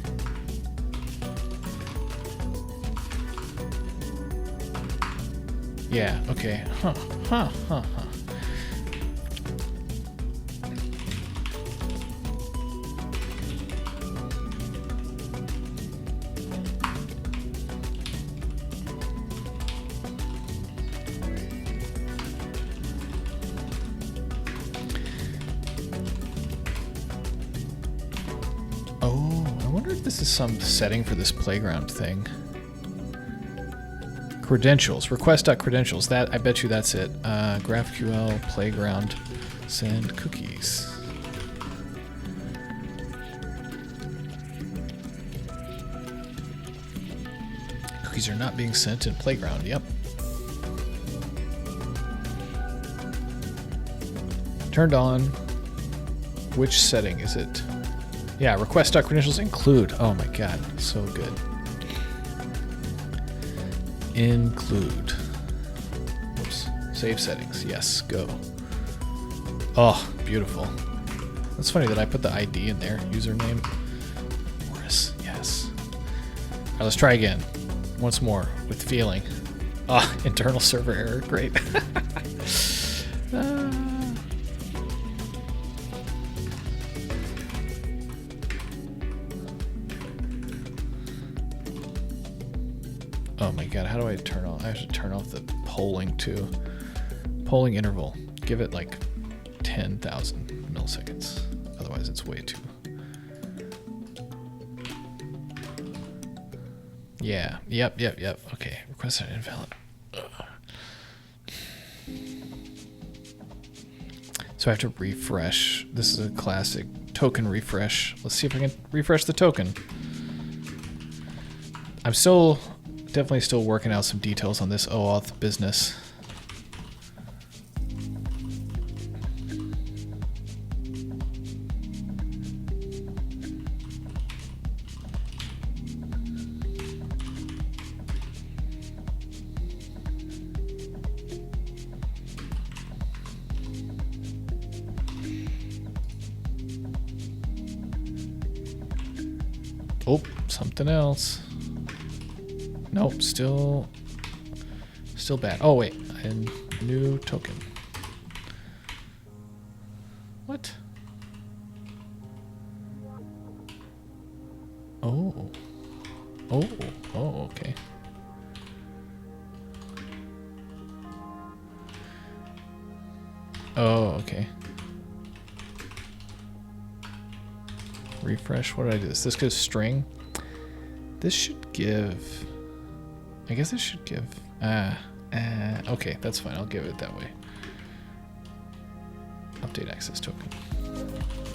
yeah, okay. Huh. Oh, I wonder if this is some setting for this playground thing. Credentials. Request.credentials. That, I bet you that's it. GraphQL playground. Send cookies. Cookies are not being sent in playground. Yep. Turned on. Which setting is it? Yeah, request.credentials include. Oh my god, so good. Include. Whoops. Save settings. Yes, go. Oh, beautiful. That's funny that I put the ID in there. Username. Morris. Yes. Alright, let's try again. Once more with feeling. Ah, internal server error. Great. Oh my god, how do I turn off? I have to turn off the polling too. Polling interval. Give it like 10,000 milliseconds. Otherwise it's way too. Yeah, yep. Okay, request are invalid. Ugh. So I have to refresh. This is a classic token refresh. Let's see if I can refresh the token. I'm definitely still working out some details on this OAuth business. Oh, something else. Nope, still bad. Oh wait, and new token. What? Oh, okay. Oh, okay. Refresh. What did I do? This goes string. This should give. I guess it should give. Okay, that's fine. I'll give it that way. Update access token.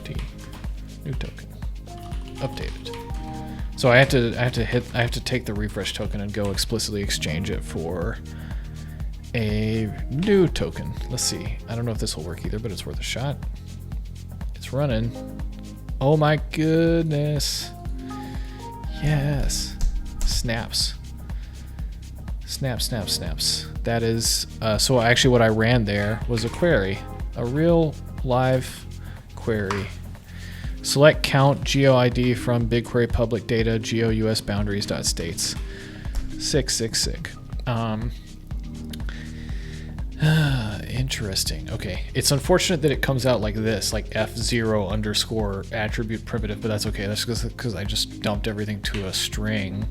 T. New token. Updated. So I have to take the refresh token and go explicitly exchange it for a new token. Let's see. I don't know if this will work either, but it's worth a shot. It's running. Oh my goodness. Yes. Snaps. Snaps. That is, so actually what I ran there was a query. A real live query. Select count GeoID from BigQuery public data GeoUS boundaries.states. Sick. Interesting. Okay. It's unfortunate that it comes out like this, like F0 underscore attribute primitive, but that's okay. That's because I just dumped everything to a string.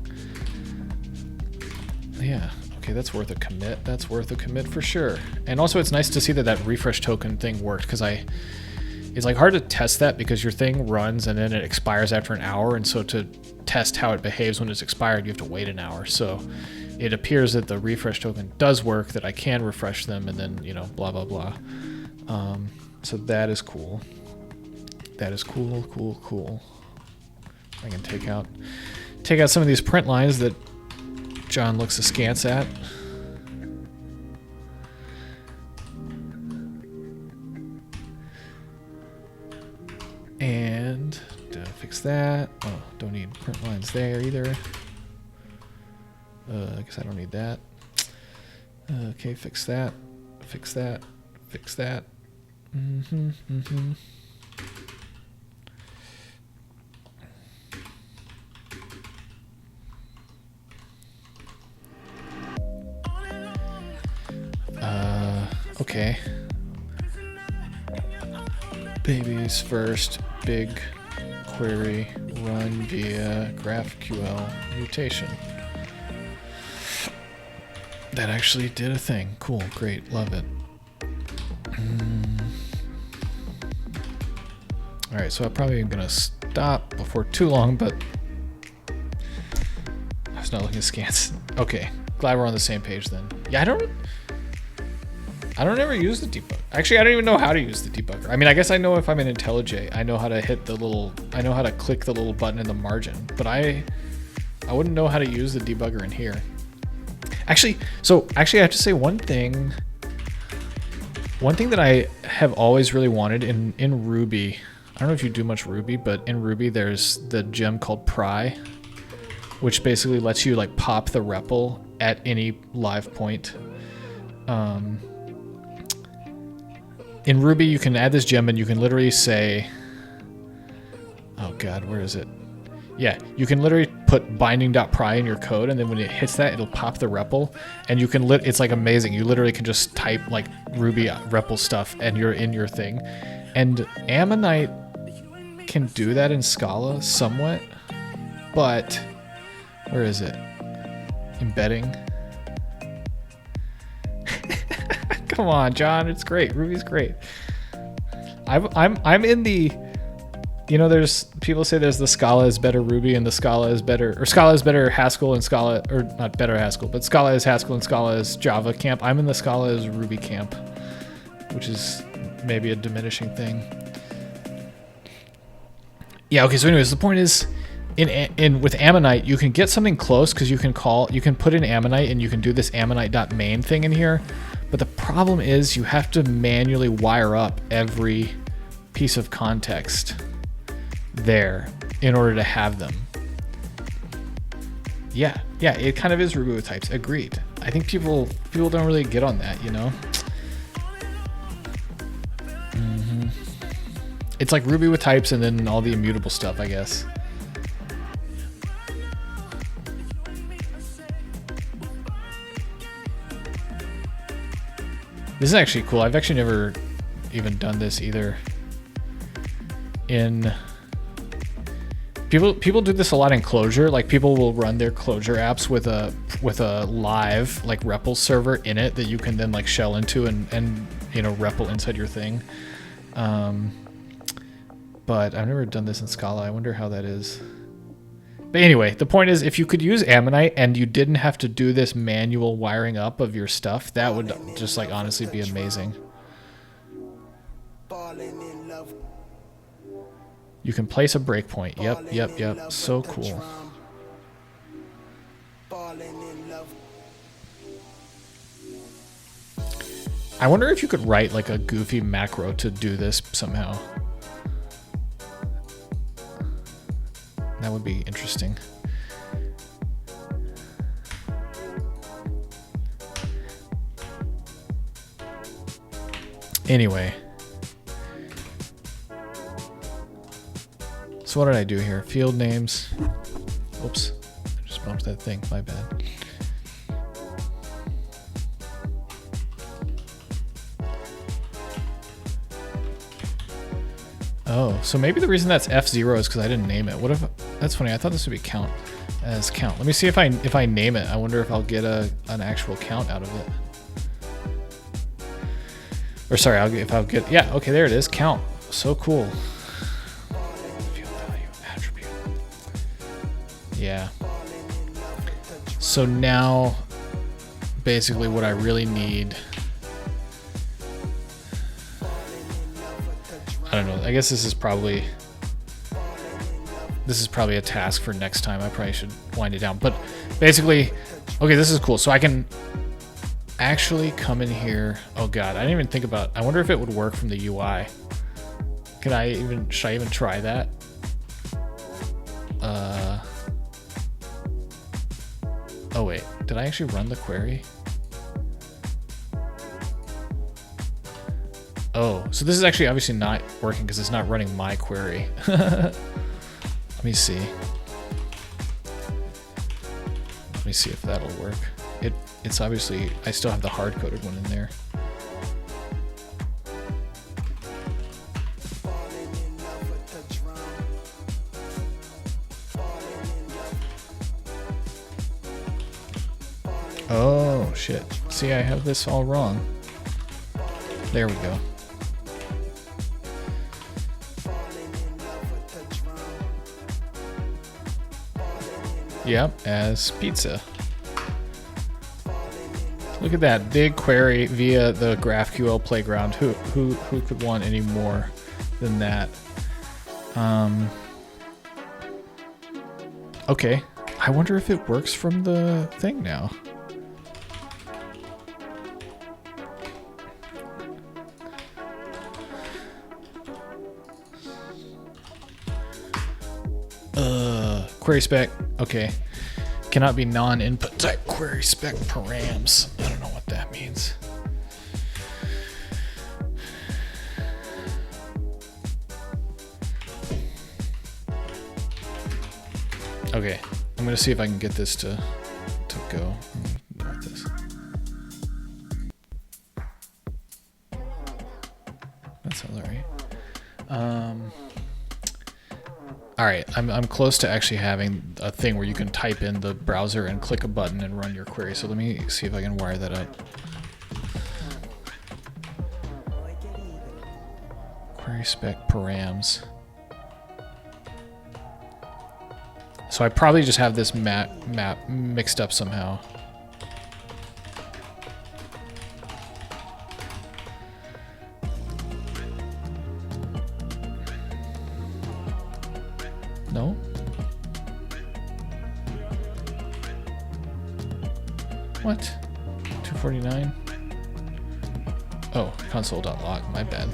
Yeah. Okay, that's worth a commit. That's worth a commit for sure. And also it's nice to see that refresh token thing worked, because it's like hard to test that because your thing runs and then it expires after an hour, and so to test how it behaves when it's expired, you have to wait an hour. So it appears that the refresh token does work, that I can refresh them, and then, blah, blah, blah. So that is cool. That is cool. I can take out some of these print lines that John looks askance at. And that. Oh, don't need print lines there either. I guess I don't need that. Okay, fix that. Fix that. Fix that. Okay. Babies first, BigQuery, run via GraphQL mutation. That actually did a thing. Cool, great, love it. All right, so I'm probably gonna stop before too long, but I was not looking at scans. Okay, glad we're on the same page then. Yeah, I don't ever use the debugger. Actually, I don't even know how to use the debugger. I mean, I guess I know if I'm in IntelliJ, I know how to hit the little, I know how to click the little button in the margin, but I wouldn't know how to use the debugger in here. Actually, I have to say one thing that I have always really wanted in Ruby. I don't know if you do much Ruby, but in Ruby there's the gem called pry, which basically lets you like pop the REPL at any live point. In Ruby, you can add this gem and you can literally say, oh God, where is it? Yeah, you can literally put binding.pry in your code, and then when it hits that, it'll pop the REPL, and you can it's like amazing. You literally can just type like Ruby REPL stuff, and you're in your thing. And Ammonite can do that in Scala somewhat, but where is it? Embedding. Come on, John, it's great. Ruby's great. I'm in the, you know, there's people say there's the Scala is better Ruby and the Scala is better, or Scala is better Haskell and Scala, or not better Haskell, but Scala is Haskell and Scala is Java camp. I'm in the Scala is Ruby camp, which is maybe a diminishing thing. Yeah. Okay. So, anyways, the point is, in with Ammonite, you can get something close because you can put in Ammonite and you can do this Ammonite.main thing in here. But the problem is you have to manually wire up every piece of context there in order to have them. Yeah, it kind of is Ruby with types. Agreed. I think people don't really get on that, you know? It's like Ruby with types and then all the immutable stuff, I guess. This is actually cool. I've actually never even done this either. People do this a lot in Clojure. Like people will run their Clojure apps with a live like REPL server in it that you can then like shell into and you know REPL inside your thing. But I've never done this in Scala. I wonder how that is. But anyway, the point is, if you could use Ammonite and you didn't have to do this manual wiring up of your stuff, that would just like honestly be amazing. You can place a breakpoint. Yep. So cool. I wonder if you could write like a goofy macro to do this somehow. That would be interesting. Anyway. So what did I do here? Field names. Oops. I just bumped that thing. My bad. Oh, so maybe the reason that's F0 is because I didn't name it. What if... That's funny. I thought this would be count as count. Let me see if I name it. I wonder if I'll get an actual count out of it. Or sorry, I'll get... Yeah, okay, there it is. Count. So cool. Field value attribute. Yeah. So now, basically what I really need... I don't know. I guess this is probably a task for next time. I probably should wind it down. But basically, okay, this is cool. So I can actually come in here. Oh God, I didn't even think about. I wonder if it would work from the UI. Should I even try that? Oh wait, did I actually run the query? Oh, so this is actually obviously not working because it's not running my query. Let me see. Let me see if that'll work. It's obviously, I still have the hard-coded one in there. Oh, shit. See, I have this all wrong. There we go. Yep, as pizza. Look at that big query via the GraphQL playground. Who could want any more than that? Okay, I wonder if it works from the thing now. Query spec, okay. Cannot be non-input type query spec params. I don't know what that means. Okay, I'm gonna see if I can get this to go. Not this. That sounds alright. Alright, I'm close to actually having a thing where you can type in the browser and click a button and run your query. So let me see if I can wire that up. Query spec params. So I probably just have this map mixed up somehow. No? What? 249? Oh, console.log, my bad.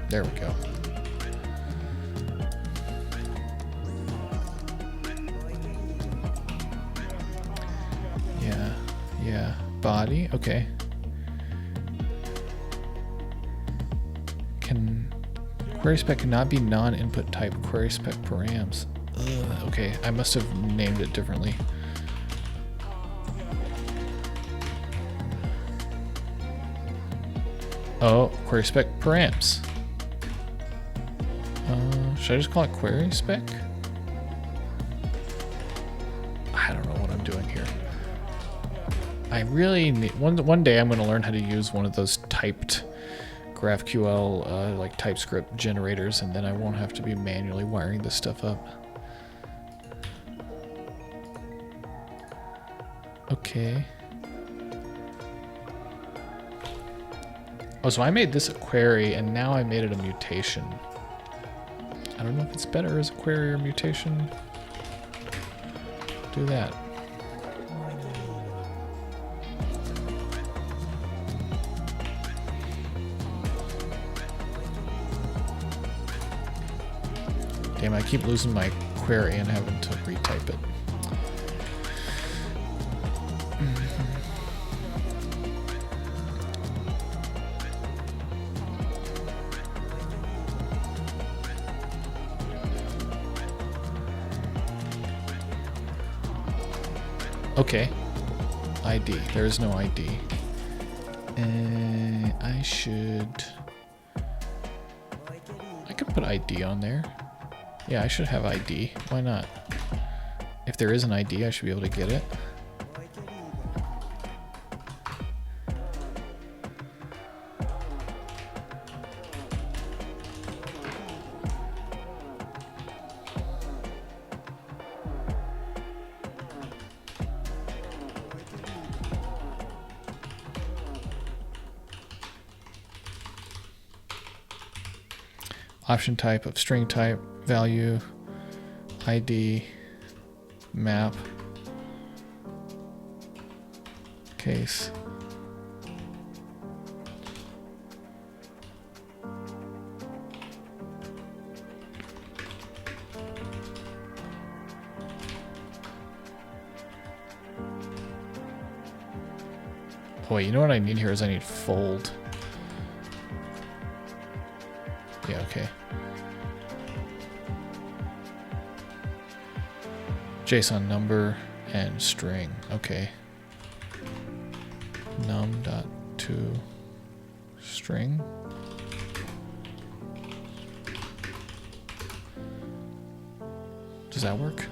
There we go. Yeah, body, okay. Query spec cannot be non-input type query spec params. Ugh, okay, I must have named it differently. Oh, query spec params. Should I just call it query spec? I don't know what I'm doing here. I really need one day I'm going to learn how to use one of those typed GraphQL like TypeScript generators, and then I won't have to be manually wiring this stuff up. Okay. Oh, so I made this a query, and now I made it a mutation. I don't know if it's better as a query or mutation. Do that. Damn, I keep losing my query and having to retype it. Okay. ID. There is no ID. I could put ID on there. Yeah, I should have ID. Why not? If there is an ID, I should be able to get it. Option type of string type, value, ID, map, case. Oh wait, you know what I need here is I need fold. Yeah, okay. JSON number and string. Okay. Num.to string. Does that work?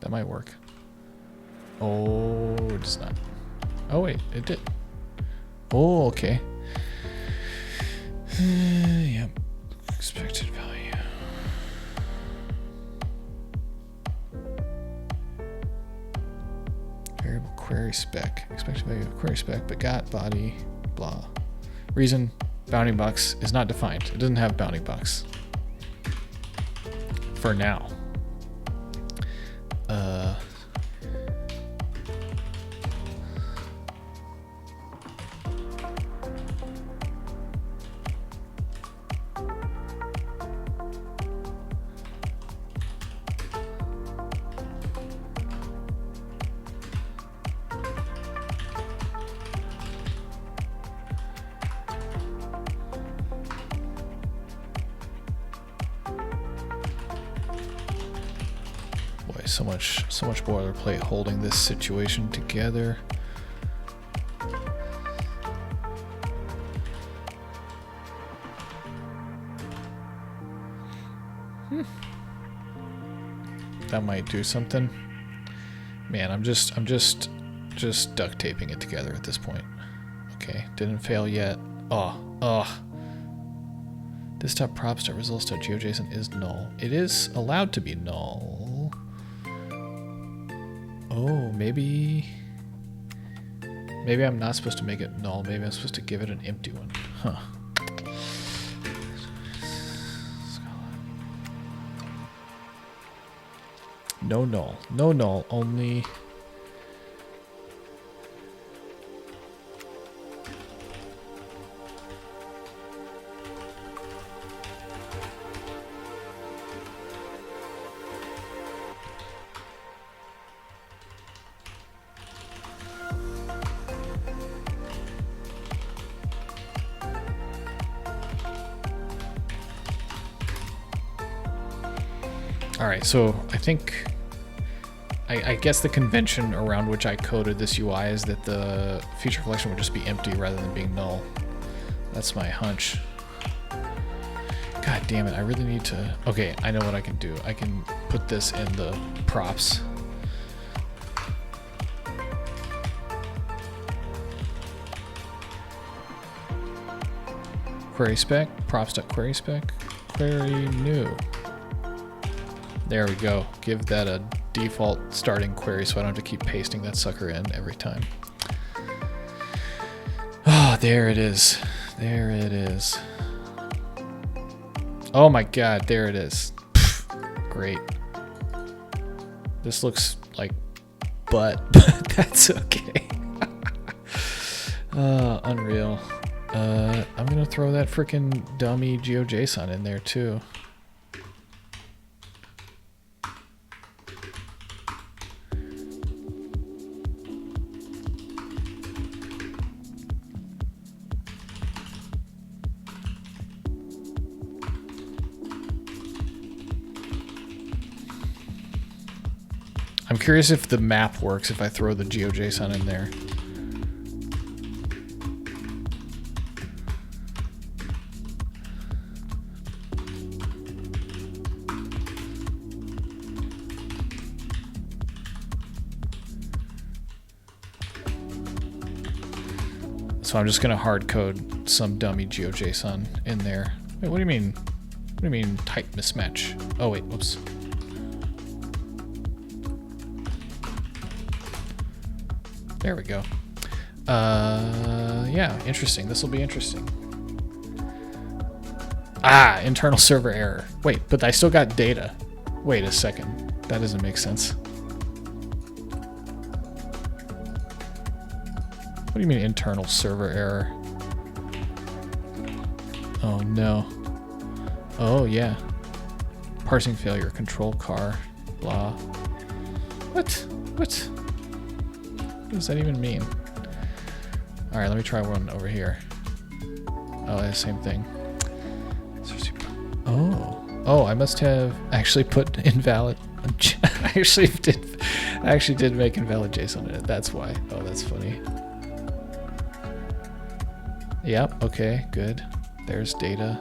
That might work. Oh, it does not. Oh wait, it did. Oh, okay. Yep. Expected value. Variable query spec. Expected value of query spec, but got body, blah. Reason, bounding box is not defined. It doesn't have bounding box. For now. So much boilerplate holding this situation together. That might do something. Man, I'm just duct taping it together at this point. Okay, didn't fail yet. Oh. This.props.results.geojson is null. It is allowed to be null. Oh, maybe I'm not supposed to make it null. Maybe I'm supposed to give it an empty one. Huh. No null. No null. Only... Alright, so I think... I guess the convention around which I coded this UI is that the feature collection would just be empty rather than being null. That's my hunch. God damn it, I really need to... Okay, I know what I can do. I can put this in the props. Query spec, props.query spec, query new. There we go. Give that a default starting query so I don't have to keep pasting that sucker in every time. Oh, there it is. There it is. Oh my god, there it is. Pfft, great. This looks like butt, but that's okay. Unreal. I'm gonna throw that frickin' dummy GeoJSON in there too. I'm curious if the map works if I throw the GeoJSON in there. So I'm just gonna hard code some dummy GeoJSON in there. Wait, what do you mean? What do you mean type mismatch? Oh wait, whoops. There we go. Yeah, interesting. This will be interesting. Ah, internal server error. Wait, but I still got data. Wait a second. That doesn't make sense. What do you mean internal server error? Oh no. Oh yeah. Parsing failure, control car, blah. What? What? What does that even mean? All right, let me try one over here. Oh, the same thing. Oh, I must have actually put invalid. I actually did make invalid JSON in it. That's why. Oh, that's funny. Yep. Okay. Good. There's data.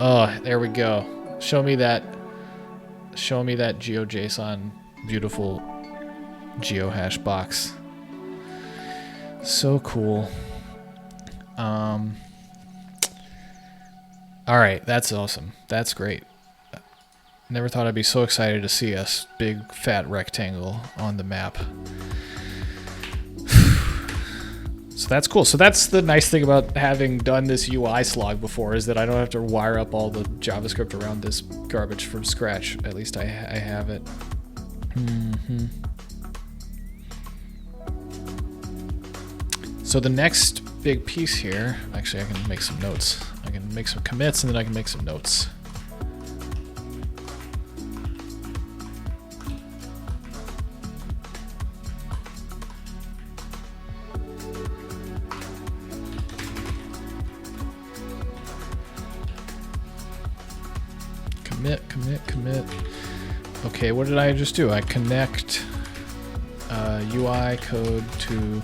Oh, there we go. Show me that GeoJSON beautiful geohash box. So cool. All right, that's awesome. That's great. Never thought I'd be so excited to see a big fat rectangle on the map. So that's cool. So that's the nice thing about having done this UI slog before, is that I don't have to wire up all the JavaScript around this garbage from scratch. At least I have it. So the next big piece here, actually I can make some notes. I can make some commits and then I can make some notes. Commit. Okay, what did I just do? I connect UI code to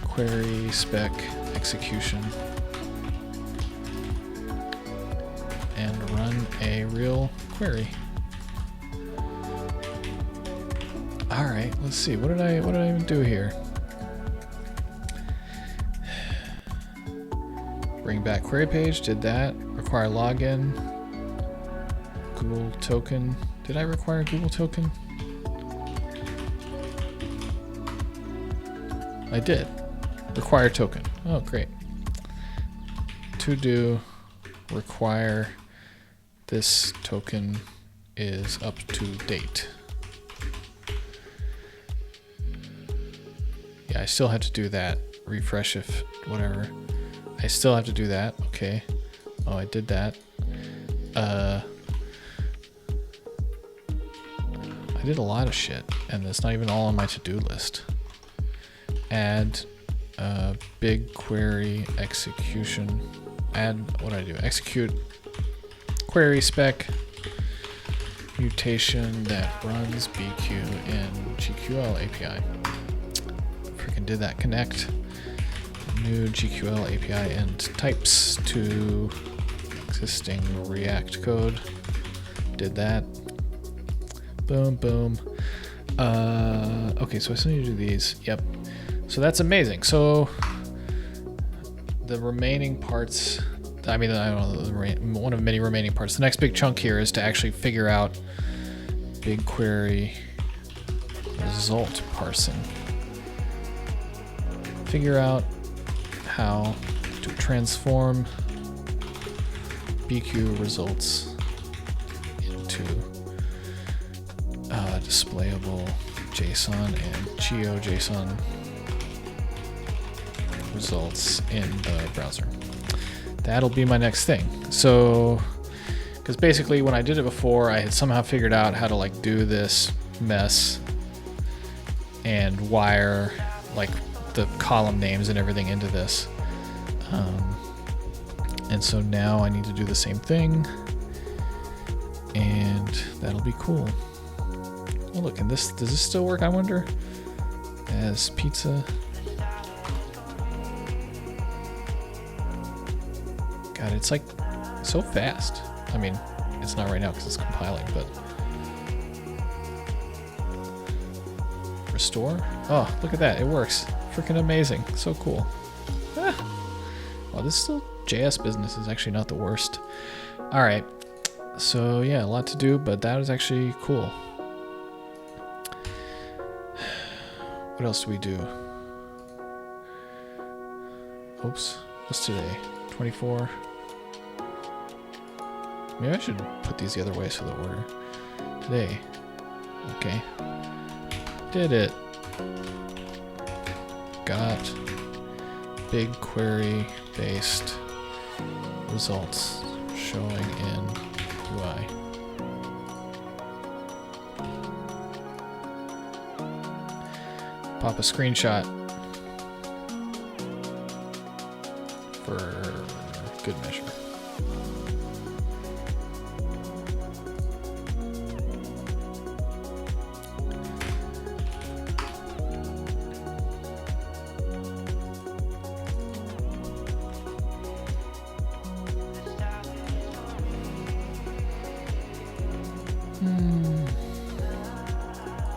query spec execution and run a real query. All right, let's see. What did I even do here? Bring back query page. Did that. Require login. Google token. Did I require Google token? I did. Require token. Oh, great. To do require this token is up to date. Yeah, I still have to do that. Refresh if whatever. I still have to do that. Okay. Oh, I did that. I did a lot of shit, and it's not even all on my to-do list. Add BigQuery execution. Add, what do I do? Execute query spec mutation that runs BQ in GQL API. Freaking did that. Connect new GQL API and types to existing React code. Did that. Boom, boom. Okay, so I still need to do these. Yep. So that's amazing. So the remaining parts, I mean, I don't know, one of many remaining parts. The next big chunk here is to actually figure out BigQuery result parsing. Figure out how to transform BQ results into displayable JSON and GeoJSON results in the browser. That'll be my next thing. So, because basically when I did it before, I had somehow figured out how to like do this mess and wire like the column names and everything into this. And so now I need to do the same thing, and that'll be cool. Oh look, and does this still work, I wonder? As pizza. God, it's like so fast. I mean, it's not right now because it's compiling, but restore. Oh, look at that, it works. Freaking amazing, so cool. Well, this still JS business is actually not the worst. All right, so yeah, a lot to do, but that was actually cool. What else do we do? Oops, what's today? 24. Maybe I should put these the other way so that we're today. Okay. Did it. Got BigQuery based results showing in UI. pop a screenshot for good measure.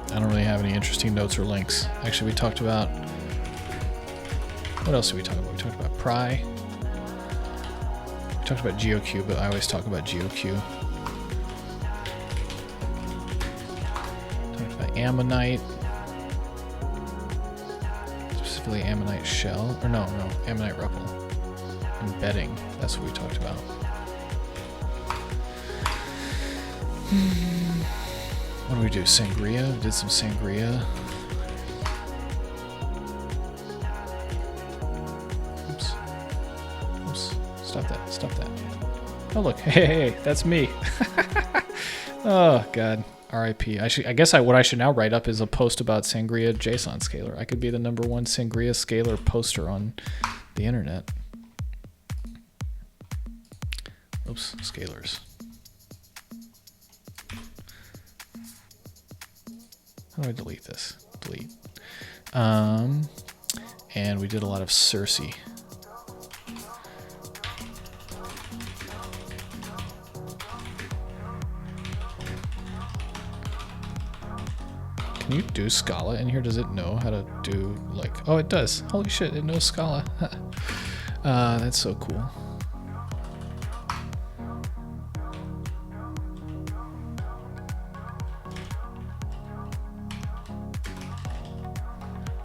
I don't really have any interesting notes or links. Actually, we talked about... What else did we talk about? We talked about Pry. We talked about GeoQ, but I always talk about GeoQ. Talked about Ammonite. Specifically Ammonite Shell. Or no, Ammonite REPL. Embedding. That's what we talked about. What do we do? Sangria? We did some sangria. Oops. Oops. Stop that. Stop that. Oh, look. Hey, that's me. Oh, God. RIP. I guess what I should now write up is a post about Sangria JSON scaler. I could be the #1 Sangria scaler poster on the internet. Oops. Scalars. How do I delete this? Delete. And we did a lot of Cersei. Can you do Scala in here? Does it know how to do, like... Oh, it does. Holy shit, it knows Scala. That's so cool.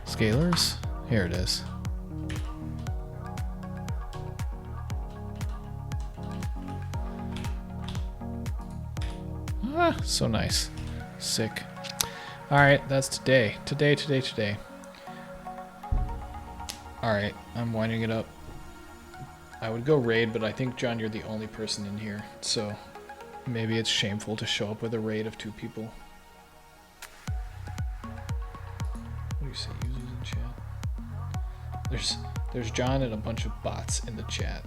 Scalars? Here it is. Ah, so nice. Sick. Alright, that's today. Today. Alright, I'm winding it up. I would go raid, but I think, John, you're the only person in here, so maybe it's shameful to show up with a raid of 2 people. What do you say, users in chat? There's John and a bunch of bots in the chat.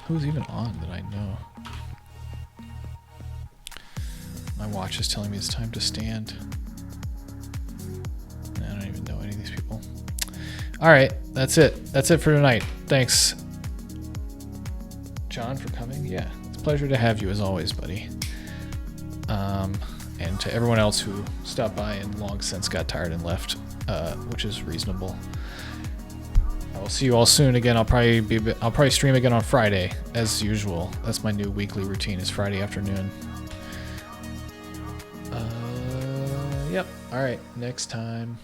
Who's even on that I know? My watch is telling me it's time to stand. I don't even know any of these people. Alright, that's it. That's it for tonight. Thanks, John, for coming. Yeah, it's a pleasure to have you as always, buddy. And to everyone else who stopped by and long since got tired and left, which is reasonable. I will see you all soon again. I'll probably stream again on Friday, as usual. That's my new weekly routine, is Friday afternoon. Yep. All right. Next time.